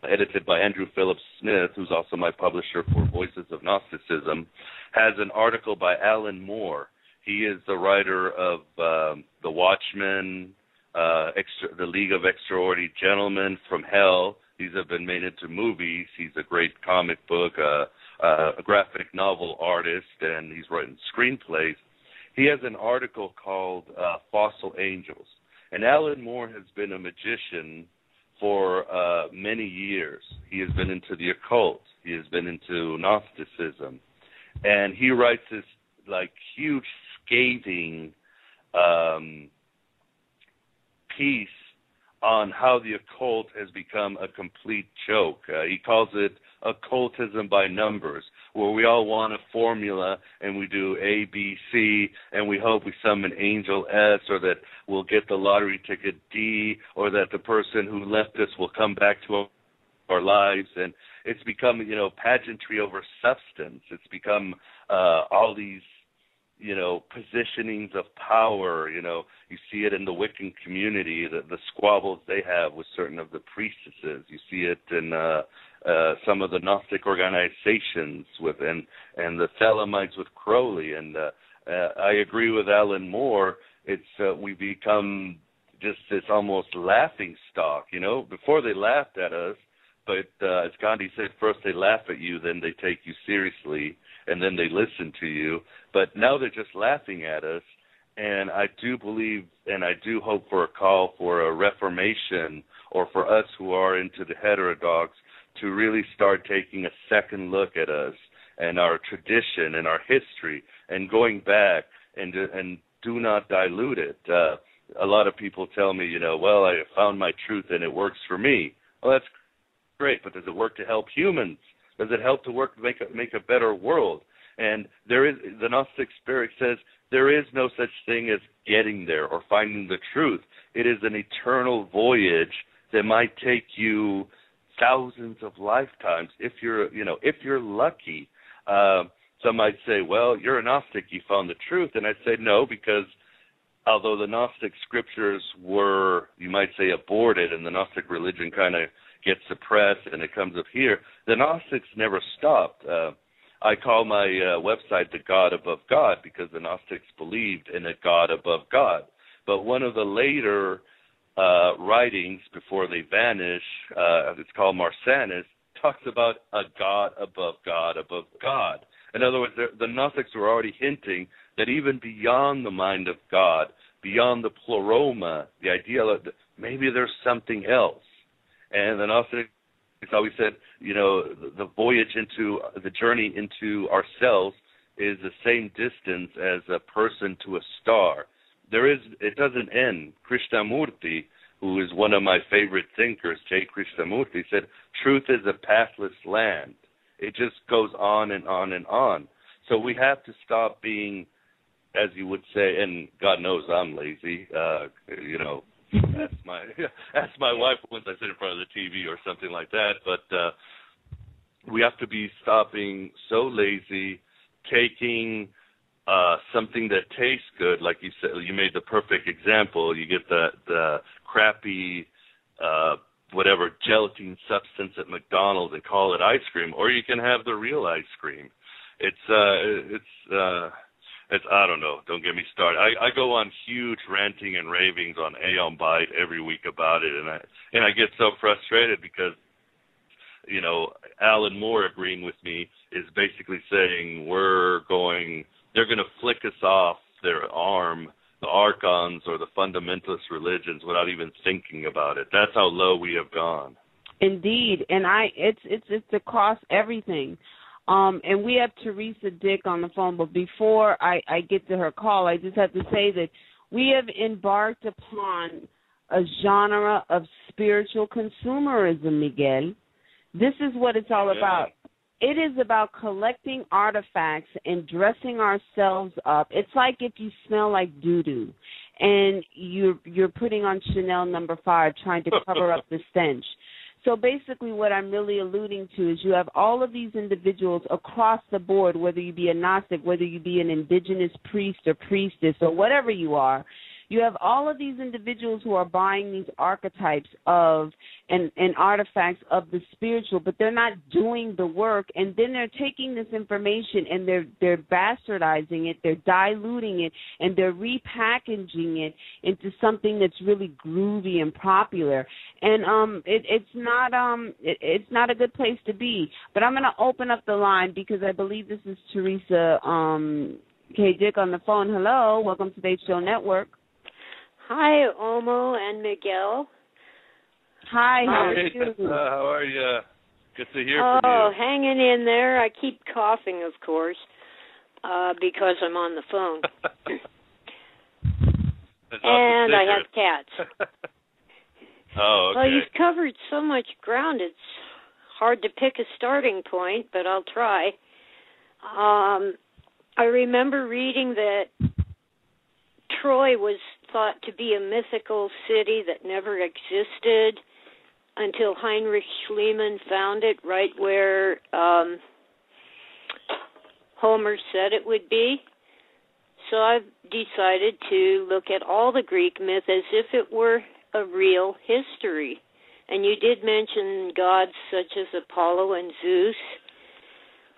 edited by Andrew Phillips Smith, who's also my publisher for Voices of Gnosticism, has an article by Alan Moore. He is the writer of The Watchmen, The League of Extraordinary Gentlemen, From Hell. These have been made into movies. He's a great comic book, a graphic novel artist, and he's written screenplays. He has an article called Fossil Angels. And Alan Moore has been a magician for many years. He has been into the occult. He has been into Gnosticism. And he writes this, like, huge, scathing piece on how the occult has become a complete joke. He calls it occultism by numbers, where we all want a formula and we do A, B, C, and we hope we summon Angel S, or that we'll get the lottery ticket D, or that the person who left us will come back to our lives. And it's become, pageantry over substance. It's become all these, positionings of power. You see it in the Wiccan community, the squabbles they have with certain of the priestesses. You see it in some of the Gnostic organizations and the Thelemites with Crowley. And I agree with Alan Moore. It's we become just this almost laughing stock. Before they laughed at us, but as Gandhi said, first they laugh at you, then they take you seriously, and then they listen to you. But now they're just laughing at us. And I do believe and I do hope for a call for a reformation, or for us who are into the heterodox to really start taking a second look at us and our tradition and our history and going back and do not dilute it. A lot of people tell me, well, I found my truth and it works for me. Well, that's great, but does it work to help humans? Does it help to work to make a better world? And the Gnostic spirit says there is no such thing as getting there or finding the truth. It is an eternal voyage that might take you thousands of lifetimes if you're lucky. Some might say, well, you're a Gnostic, you found the truth. And I'd say no, because although the Gnostic scriptures were, you might say, aborted, and the Gnostic religion kind of gets suppressed and it comes up here, the Gnostics never stopped. I call my website the God Above God, because the Gnostics believed in a God above God. But one of the later writings before they vanish, it's called Marsanus, talks about a God above God above God. In other words, the Gnostics were already hinting that even beyond the mind of God, beyond the pleroma, the ideal, maybe there's something else. And the Gnostics always said, the voyage into the journey into ourselves is the same distance as a person to a star. It doesn't end. Krishnamurti, who is one of my favorite thinkers, J. Krishnamurti, said, truth is a pathless land. It just goes on and on and on. So we have to stop being, as you would say, and God knows I'm lazy, That's my wife once I sit in front of the TV or something like that. But we have to be stopping so lazy, taking something that tastes good, like you said. You made the perfect example. You get the crappy whatever gelatin substance at McDonald's and call it ice cream, or you can have the real ice cream. It's I don't know. Don't get me started. I go on huge ranting and ravings on Aeon Byte every week about it, and I get so frustrated because, Alan Moore agreeing with me is basically saying they're going to flick us off their arm, the archons or the fundamentalist religions, without even thinking about it. That's how low we have gone. Indeed, and it's across everything. And we have Teresa Dick on the phone, but before I get to her call, I just have to say that we have embarked upon a genre of spiritual consumerism, Miguel. This is what it's all about. It is about collecting artifacts and dressing ourselves up. It's like if you smell like doo-doo and you're putting on Chanel No. 5 trying to cover up the stench. So basically what I'm really alluding to is you have all of these individuals across the board, whether you be a Gnostic, whether you be an indigenous priest or priestess or whatever you are. You have all of these individuals who are buying these archetypes of and artifacts of the spiritual, but they're not doing the work, and then they're taking this information and they're bastardizing it, they're diluting it, and they're repackaging it into something that's really groovy and popular. And it's not a good place to be. But I'm going to open up the line because I believe this is Teresa K. Dick on the phone. Hello, welcome to the Show Network. Hi, Omo and Miguel. Hi, how are Hey, you? how are you? Good to hear from Oh, you. hanging in there. I keep coughing, of course, because I'm on the phone. And I have cats. Oh, okay. Well, you've covered so much ground, it's hard to pick a starting point, but I'll try. I remember reading that Troy was thought to be a mythical city that never existed until Heinrich Schliemann found it right where Homer said it would be. So I've decided to look at all the Greek myth as if it were a real history. And you did mention gods such as Apollo and Zeus.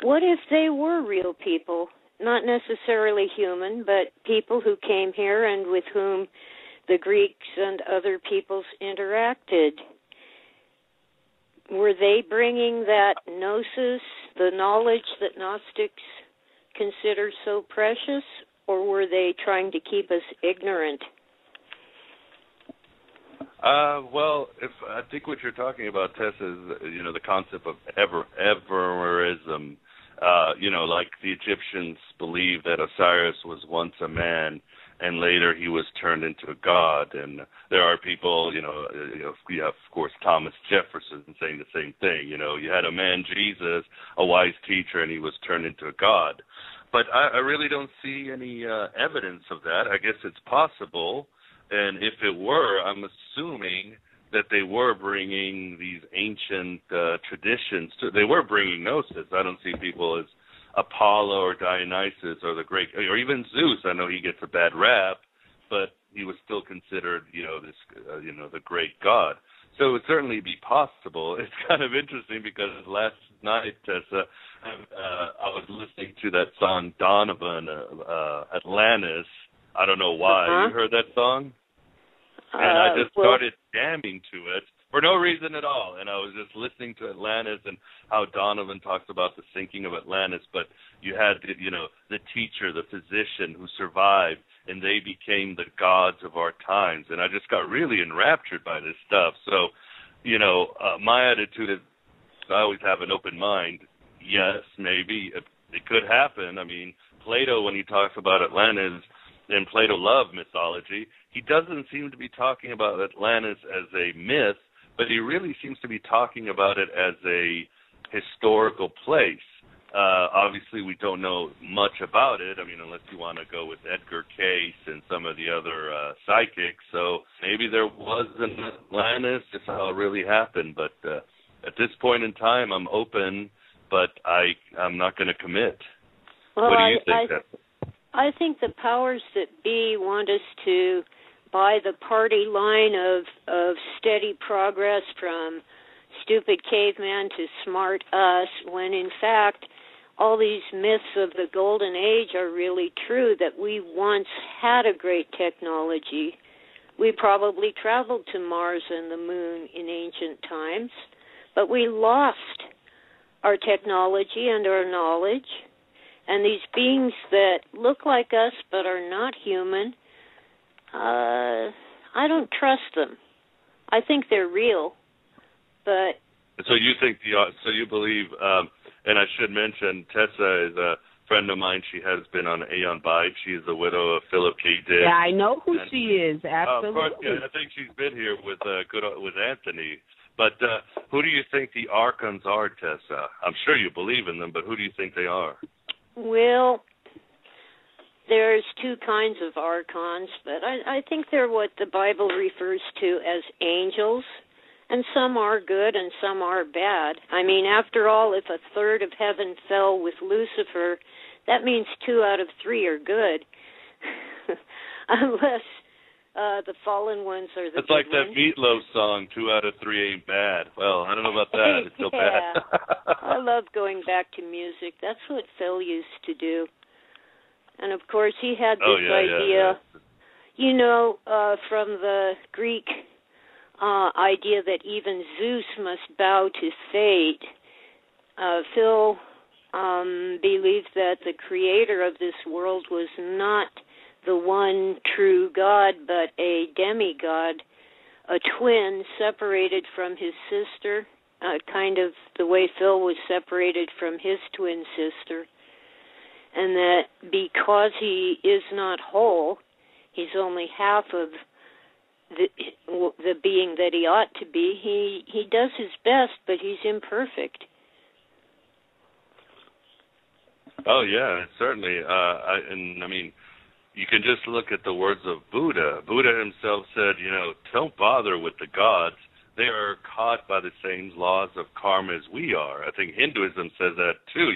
What if they were real people? Not necessarily human, but people who came here and with whom the Greeks and other peoples interacted. Were they bringing that gnosis, the knowledge that Gnostics consider so precious, or were they trying to keep us ignorant? Well, I think what you're talking about, Tess, is the concept of Everism. Like the Egyptians believed that Osiris was once a man, and later he was turned into a god. And there are people, you have, of course, Thomas Jefferson saying the same thing. You had a man, Jesus, a wise teacher, and he was turned into a god. But I really don't see any evidence of that. I guess it's possible. And if it were, I'm assuming that they were bringing these ancient traditions. They were bringing gnosis. I don't see people as Apollo or Dionysus or the great, or even Zeus. I know he gets a bad rap, but he was still considered, the great god. So it would certainly be possible. It's kind of interesting because last night, Tessa, I was listening to that song Donovan, Atlantis. I don't know why. You heard that song? And I just started jamming to it for no reason at all. And I was just listening to Atlantis and how Donovan talks about the sinking of Atlantis. But you had, the teacher, the physician who survived, and they became the gods of our times. And I just got really enraptured by this stuff. So, my attitude is I always have an open mind. Yes, maybe it could happen. I mean, Plato, when he talks about Atlantis, and Plato loved mythology, he doesn't seem to be talking about Atlantis as a myth, but he really seems to be talking about it as a historical place. Obviously, we don't know much about it, unless you want to go with Edgar Cayce and some of the other psychics. So maybe there was an Atlantis, if how it really happened. But at this point in time, I'm open, but I'm not going to commit. Well, what do you think? I think the powers that be want us to buy the party line of steady progress from stupid caveman to smart us, when in fact all these myths of the golden age are really true, that we once had a great technology. We probably traveled to Mars and the moon in ancient times, but we lost our technology and our knowledge. And these beings that look like us but are not human, I don't trust them. I think they're real, but... So you think so you believe, and I should mention, Tessa is a friend of mine. She has been on Aeon Byte. She is the widow of Philip K. Dick. Yeah, I know who she is, absolutely. Of course, yeah, I think she's been here with Anthony. But who do you think the archons are, Tessa? I'm sure you believe in them, but who do you think they are? Well, there's two kinds of archons, but I think they're what the Bible refers to as angels, and some are good and some are bad. After all, if a third of heaven fell with Lucifer, that means 2 out of 3 are good, unless the fallen ones are the It's good like that ones. Meatloaf song, 2 out of 3 ain't bad. Well, I don't know about that. It's still bad. I love going back to music. That's what Phil used to do. And, of course, he had this idea, from the Greek idea that even Zeus must bow to fate. Phil believed that the creator of this world was not the one true God, but a demigod, a twin separated from his sister, kind of the way Phil was separated from his twin sister, and that because he is not whole, he's only half of the being that he ought to be. He does his best, but he's imperfect. Oh yeah, certainly. I mean, you can just look at the words of Buddha. Buddha himself said, don't bother with the gods. They are caught by the same laws of karma as we are. I think Hinduism says that too.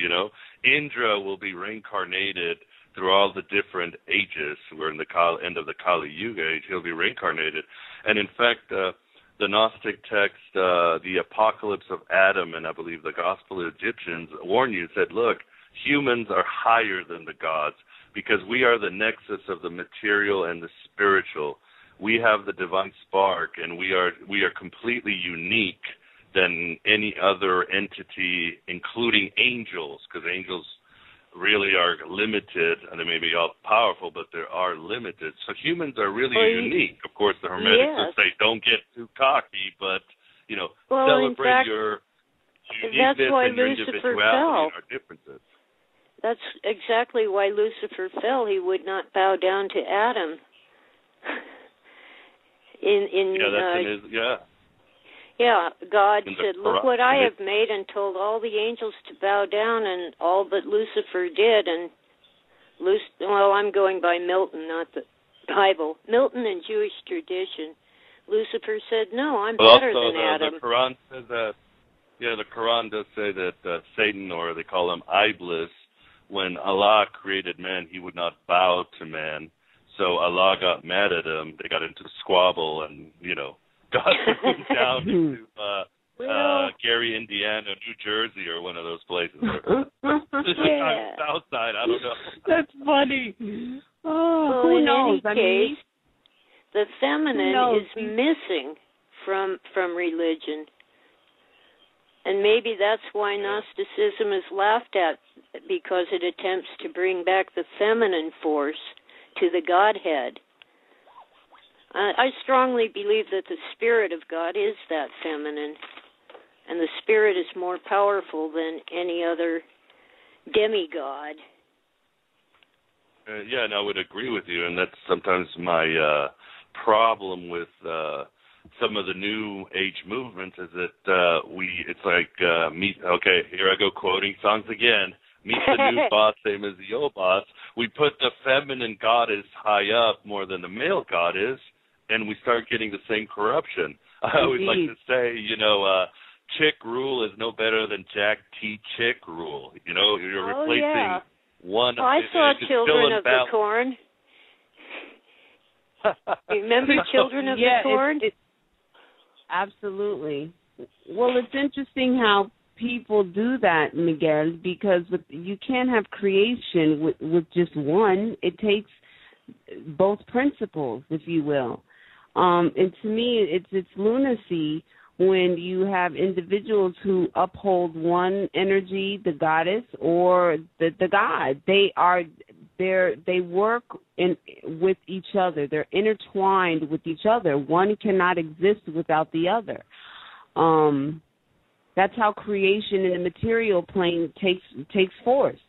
Indra will be reincarnated through all the different ages. We're in the end of the Kali Yuga age. He'll be reincarnated. And in fact, the Gnostic text, the Apocalypse of Adam, and I believe the Gospel of Egyptians warn you, said, look, humans are higher than the gods because we are the nexus of the material and the spiritual. We have the divine spark, and we are completely unique than any other entity, including angels, because angels really are limited, and they may be all powerful, but they are limited. So humans are really unique. Of course, the Hermetics will say, don't get too cocky, but, celebrate your uniqueness and your individuality and our differences. That's exactly why Lucifer fell. He would not bow down to Adam. God said, look what I have made, and told all the angels to bow down, and all but Lucifer did. And I'm going by Milton, not the Bible. Milton and Jewish tradition. Lucifer said, no, I'm better than Adam. The Quran says that. Yeah, the Quran does say that Satan, or they call him Iblis, when Allah created man, he would not bow to man. So Allah got mad at him. They got into a squabble, and, got him down to Gary, Indiana, New Jersey, or one of those places. South side, I don't know. That's funny. Well, who in knows? any case, the feminine is missing from religion. And maybe that's why Gnosticism is laughed at, because it attempts to bring back the feminine force to the Godhead. I strongly believe that the Spirit of God is that feminine, and the Spirit is more powerful than any other demigod. And I would agree with you, and that's sometimes my problem with some of the new age movements is that it's like, here I go quoting songs again. Meet the new boss, same as the old boss. We put the feminine goddess high up more than the male goddess, and we start getting the same corruption. I always like to say, chick rule is no better than Jack T. Chick rule. You're replacing one. I saw Children of the Corn. Remember Children of the Corn? Absolutely. Well, it's interesting how people do that, Miguel, because you can't have creation with just one. It takes both principles, if you will. And to me, it's lunacy when you have individuals who uphold one energy, the goddess, or the god. They work with each other. They're intertwined with each other. One cannot exist without the other. That's how creation in the material plane takes force.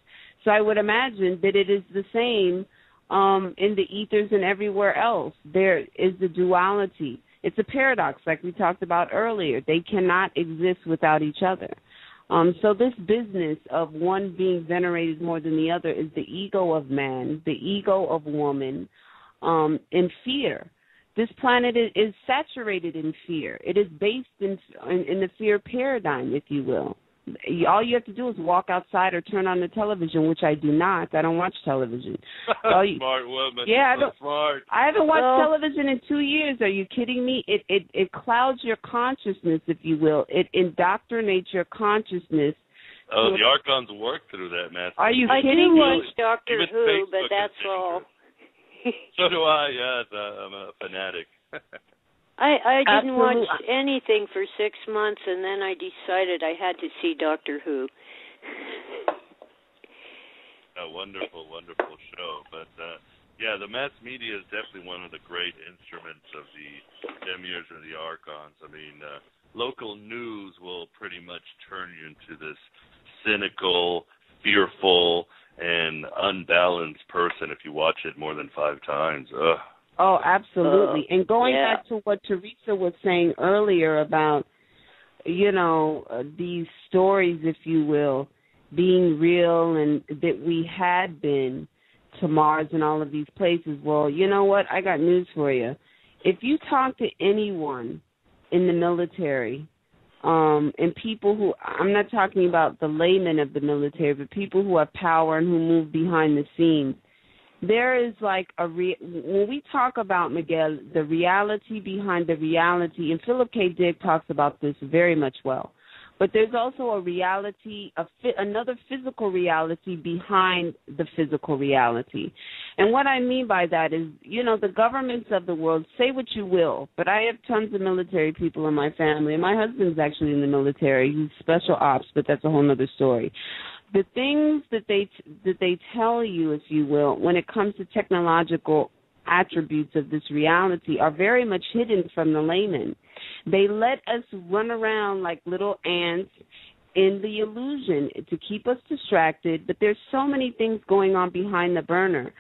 So I would imagine that it is the same in the ethers and everywhere else. There is the duality. It's a paradox, like we talked about earlier. They cannot exist without each other. So this business of one being venerated more than the other is the ego of man, the ego of woman, and fear. This planet is saturated in fear. It is based in the fear paradigm, if you will. All you have to do is walk outside or turn on the television, which I do not. I don't watch television. Smart woman. Yeah, smart. I haven't watched television in 2 years. Are you kidding me? It clouds your consciousness, if you will. It indoctrinates your consciousness. Oh, the Archons work through that, man. Are you kidding me? I do watch Doctor Who, but that's all. So do I, yes. I'm a fanatic. I didn't watch anything for 6 months, and then I decided I had to see Doctor Who. A wonderful, wonderful show. But, yeah, the mass media is definitely one of the great instruments of the demiurge or the archons. I mean, local news will pretty much turn you into this cynical, fearful, and unbalanced person if you watch it more than 5 times. Ugh. Oh, absolutely. And going back to what Teresa was saying earlier about, these stories, if you will, being real and that we had been to Mars and all of these places. Well, you know what? I got news for you. If you talk to anyone in the military, and people who, I'm not talking about the laymen of the military, but people who have power and who move behind the scenes, there is like when we talk about, Miguel, the reality behind the reality, and Philip K. Dick talks about this very much well, but there's also a reality, another physical reality behind the physical reality. And what I mean by that is, the governments of the world, say what you will, but I have tons of military people in my family, and my husband's actually in the military. He's special ops, but that's a whole other story. The things that they tell you, if you will, when it comes to technological attributes of this reality are very much hidden from the layman. They let us run around like little ants in the illusion to keep us distracted, but there's so many things going on behind the burner.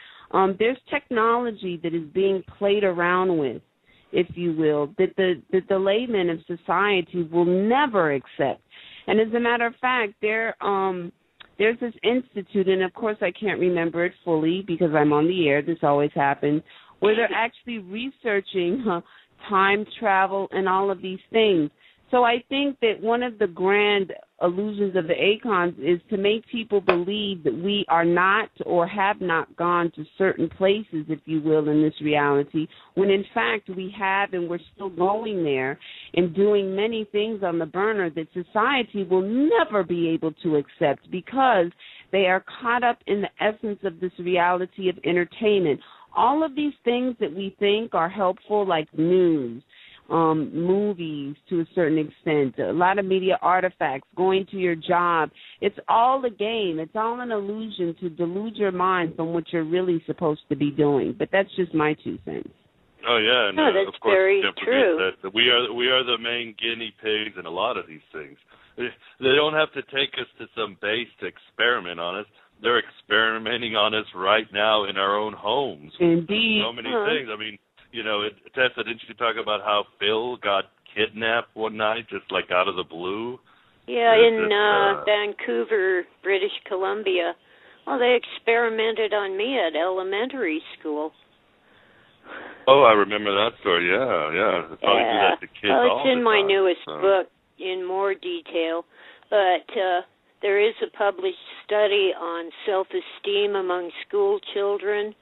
There's technology that is being played around with, if you will, that the laymen of society will never accept. And as a matter of fact, there's this institute, and of course I can't remember it fully because I'm on the air, this always happens, where they're actually researching time travel and all of these things. So I think that one of the grand illusions of the Aeons is to make people believe that we are not or have not gone to certain places, if you will, in this reality, when in fact we have and we're still going there and doing many things on the burner that society will never be able to accept because they are caught up in the essence of this reality of entertainment. All of these things that we think are helpful, like news, movies to a certain extent, a lot of media artifacts, going to your job, it's all a game. It's all an illusion to delude your mind from what you're really supposed to be doing. But that's just my 2 cents. Oh, yeah. And, that's of course, very true. That we are the main guinea pigs in a lot of these things. They don't have to take us to some base to experiment on us. They're experimenting on us right now in our own homes. Indeed. So many things. I mean, Tessa, didn't you talk about how Phil got kidnapped one night, just like out of the blue? Yeah, in Vancouver, British Columbia. Well, they experimented on me at elementary school. Oh, I remember that story. Yeah. They probably do that to kids all it's in my time, newest book in more detail, but there is a published study on self-esteem among school children.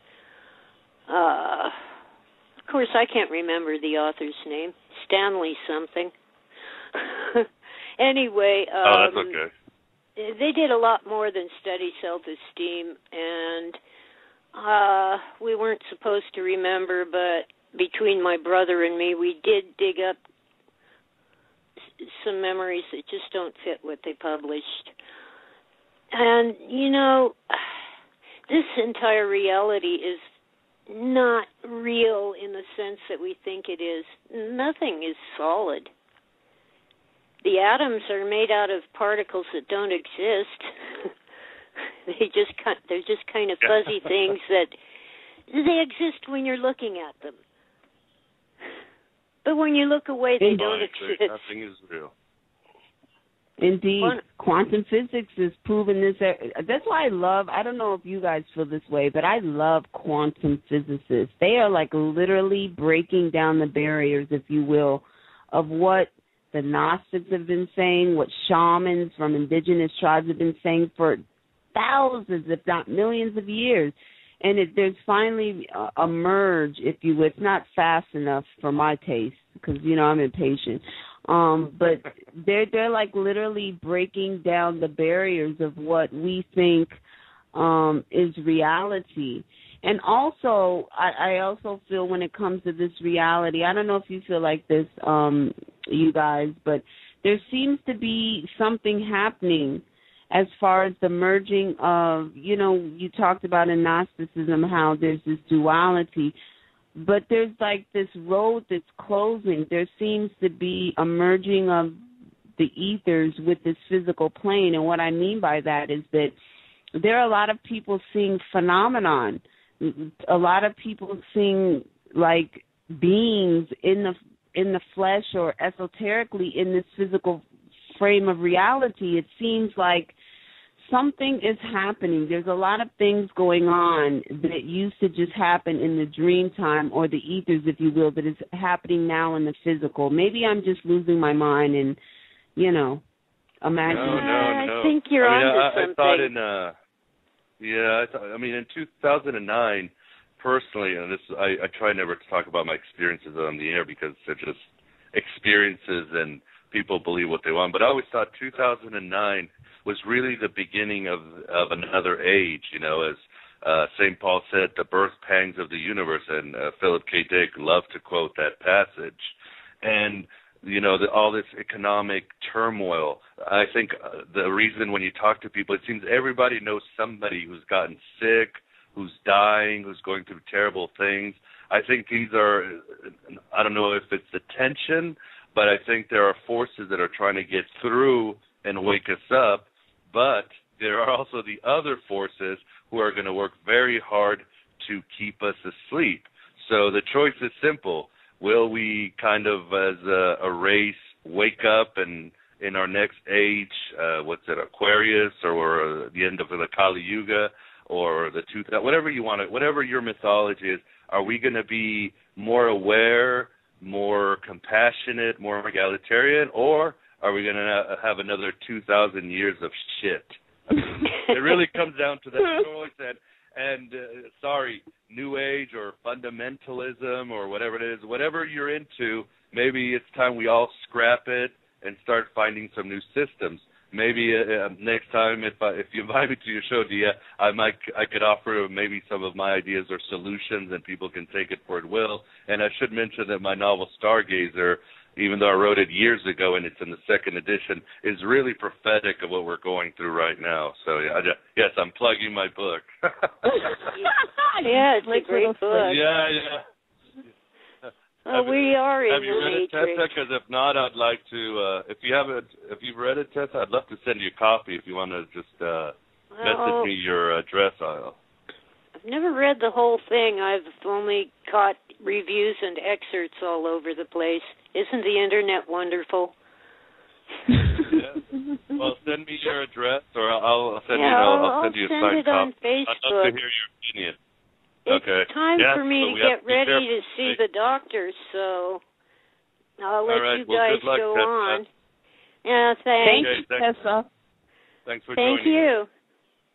Of course, I can't remember the author's name. Stanley something. Anyway. That's okay. They did a lot more than study self-esteem, and we weren't supposed to remember, but between my brother and me, we did dig up some memories that just don't fit what they published. And, this entire reality is not real in the sense that we think it is. Nothing is solid. The atoms are made out of particles that don't exist. They're just kind of fuzzy things that they exist when you're looking at them. But when you look away, they don't exist. Nothing is real. Indeed. Quantum physics has proven this. That's why I don't know if you guys feel this way, but I love quantum physicists. They are like literally breaking down the barriers, if you will, of what the Gnostics have been saying, what shamans from indigenous tribes have been saying for thousands, if not millions of years. And there's finally a merge, if you will. It's not fast enough for my taste because, I'm impatient. But they're like literally breaking down the barriers of what we think is reality. And also, I also feel when it comes to this reality, I don't know if you feel like this, you guys, but there seems to be something happening as far as the merging of, you talked about in Gnosticism how there's this duality, but there's like this road that's closing. There seems to be a merging of the ethers with this physical plane, and what I mean by that is that there are a lot of people seeing phenomenon, a lot of people seeing like beings in the flesh or esoterically in this physical frame of reality. It seems like something is happening. There's a lot of things going on that used to just happen in the dream time or the ethers, if you will, that is happening now in the physical. Maybe I'm just losing my mind and, imagine. No. I think you're onto something. I thought in 2009, personally, and I try never to talk about my experiences on the air because they're just experiences and people believe what they want, but I always thought 2009 was really the beginning of another age, as St. Paul said, the birth pangs of the universe, and Philip K. Dick loved to quote that passage. And, all this economic turmoil, I think the reason when you talk to people, it seems everybody knows somebody who's gotten sick, who's dying, who's going through terrible things. I think these are, I don't know if it's the tension, but I think there are forces that are trying to get through and wake us up, but there are also the other forces who are going to work very hard to keep us asleep. So the choice is simple. Will we kind of, as a race, wake up and in our next age, Aquarius, or the end of the Kali Yuga, or the 2000, whatever you want, whatever your mythology is, are we going to be more aware, more compassionate, more egalitarian, or are we going to have another 2,000 years of shit? It really comes down to that choice, and New Age or fundamentalism or whatever it is, whatever you're into, maybe it's time we all scrap it and start finding some new systems. Maybe next time, if you invite me to your show, Dia, I could offer maybe some of my ideas or solutions, and people can take it for it will. And I should mention that my novel Stargazer, even though I wrote it years ago and it's in the second edition, is really prophetic of what we're going through right now. So yes, I'm plugging my book. Yeah, it's a great book. Yeah. We are in Have you read it, Tessa? Because if not, I'd like to. If you've read it, Tessa, I'd love to send you a copy. If you want to just message me your address, I've never read the whole thing. I've only got reviews and excerpts all over the place. Isn't the internet wonderful? Yeah. Well, send me your address, or I'll send I'll send you a send signed it on copy. Facebook. I'd love to hear your opinion. It's time for me to get ready to see the doctor, so I'll let you guys go on. Yeah, thanks. Thank you, Tessa. Thanks for joining. Thank you.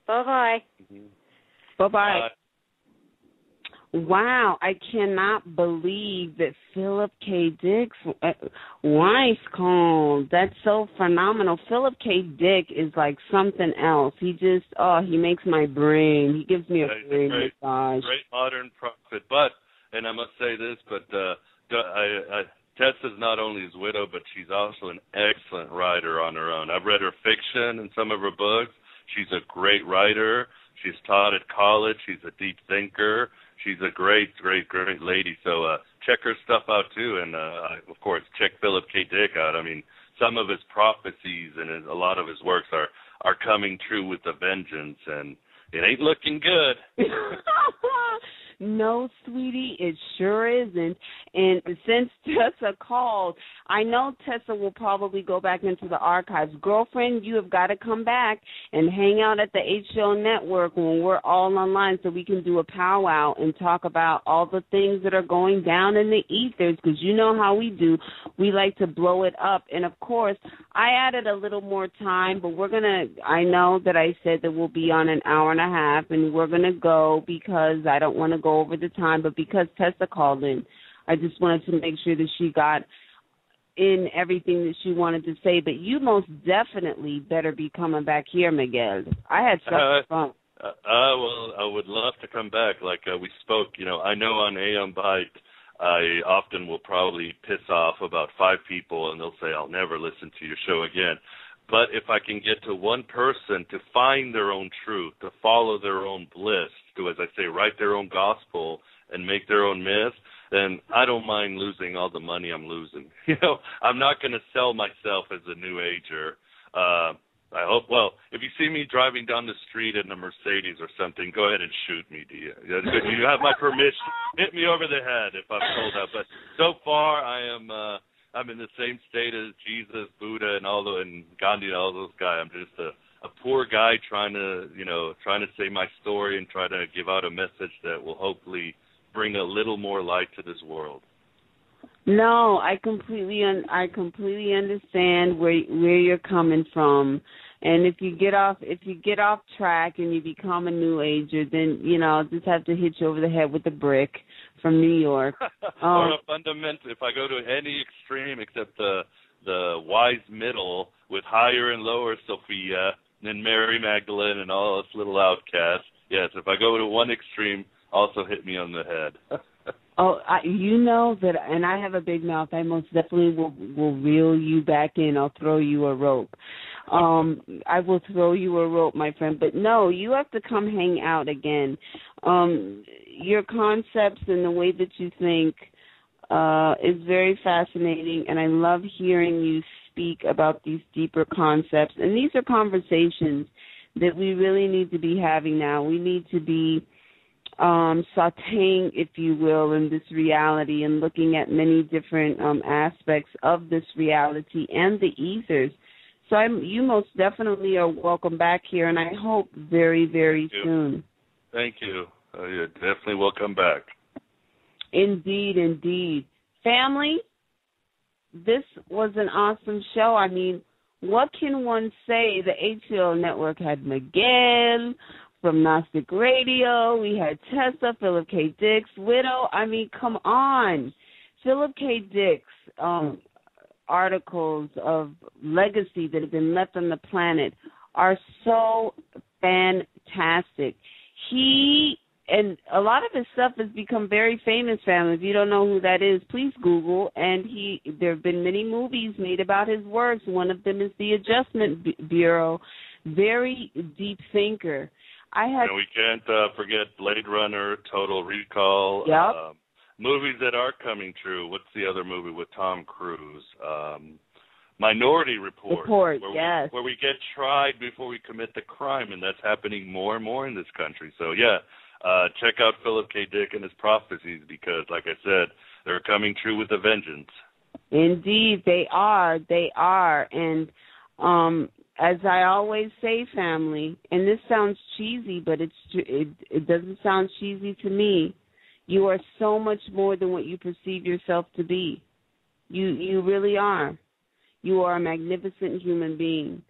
Bye-bye. Mm-hmm. Bye-bye. Wow, I cannot believe that Philip K. Dick's wife called. That's so phenomenal. Philip K. Dick is like something else. He just, he makes my brain. He gives me a brain massage. Great modern prophet. But, and I must say this, but Tessa's not only his widow, but she's also an excellent writer on her own. I've read her fiction and some of her books. She's a great writer. She's taught at college. She's a deep thinker. She's a great lady. So check her stuff out, too. And, of course, check Philip K. Dick out. I mean, some of his prophecies and a lot of his works are coming true with a vengeance, and it ain't looking good. No, sweetie, it sure isn't. And since Tessa called, I know Tessa will probably go back into the archives. Girlfriend, you have got to come back and hang out at the HO Network when we're all online so we can do a powwow and talk about all the things that are going down in the ethers, because you know how we do. We like to blow it up. And, of course, I added a little more time, but I know that I said that we'll be on an hour and a half, and we're going to go because I don't want to go over the time, but because Tessa called in, I just wanted to make sure that she got in everything that she wanted to say. But you most definitely better be coming back here, Miguel. I had such fun. Well, I would love to come back. Like we spoke, I know on Aeon Byte, I often will probably piss off about 5 people, and they'll say, I'll never listen to your show again. But if I can get to one person to find their own truth, to follow their own bliss, to, as I say, write their own gospel and make their own myth, then I don't mind losing all the money I'm losing. I'm not going to sell myself as a New Ager. I hope, well, if you see me driving down the street in a Mercedes or something, go ahead and shoot me, dear. You have my permission. Hit me over the head if I'm told that. But so far, I'm in the same state as Jesus, Buddha, and Gandhi and all those guys. I'm just a poor guy trying to say my story and try to give out a message that will hopefully bring a little more light to this world. No, I completely understand where you're coming from, and if you get off track and you become a New Ager, then I'll just have to hit you over the head with a brick from New York. Or a fundamental. If I go to any extreme except the wise middle with higher and lower Sofia and Mary Magdalene and all us little outcasts. Yes, if I go to one extreme, also hit me on the head. You know that, and I have a big mouth. I most definitely will reel you back in. I'll throw you a rope. I will throw you a rope, my friend. But no, you have to come hang out again. Your concepts and the way that you think is very fascinating, and I love hearing you speak about these deeper concepts. And these are conversations that we really need to be having now. We need to be sauteing, if you will, in this reality and looking at many different aspects of this reality and the ethers. So you most definitely are welcome back here, and I hope very, very soon. Thank you. You're definitely welcome back. Indeed, indeed. Family, this was an awesome show. I mean, what can one say? The HCL Network had Miguel from Gnostic Radio. We had Tessa, Philip K. Dick's widow. I mean, come on. Philip K. Dick's articles of legacy that have been left on the planet are so fantastic. And a lot of his stuff has become very famous, family. If you don't know who that is, please Google. And there have been many movies made about his works. One of them is The Adjustment Bureau. Very deep thinker. We can't forget Blade Runner, Total Recall. Yep. Movies that are coming true. What's the other movie with Tom Cruise? Minority Report. Yes. Where we get tried before we commit the crime, and that's happening more and more in this country. So, yeah, check out Philip K. Dick and his prophecies because, like I said, they're coming true with a vengeance. Indeed, they are. They are. And as I always say, family, and this sounds cheesy, but it doesn't sound cheesy to me. You are so much more than what you perceive yourself to be. You really are. You are a magnificent human being.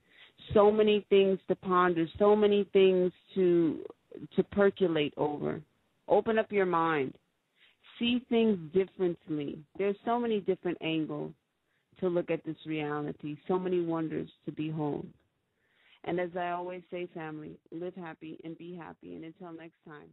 So many things to ponder, so many things to percolate over. Open up your mind. See things differently. There's so many different angles to look at this reality, so many wonders to behold. And as I always say, family, live happy and be happy. And until next time.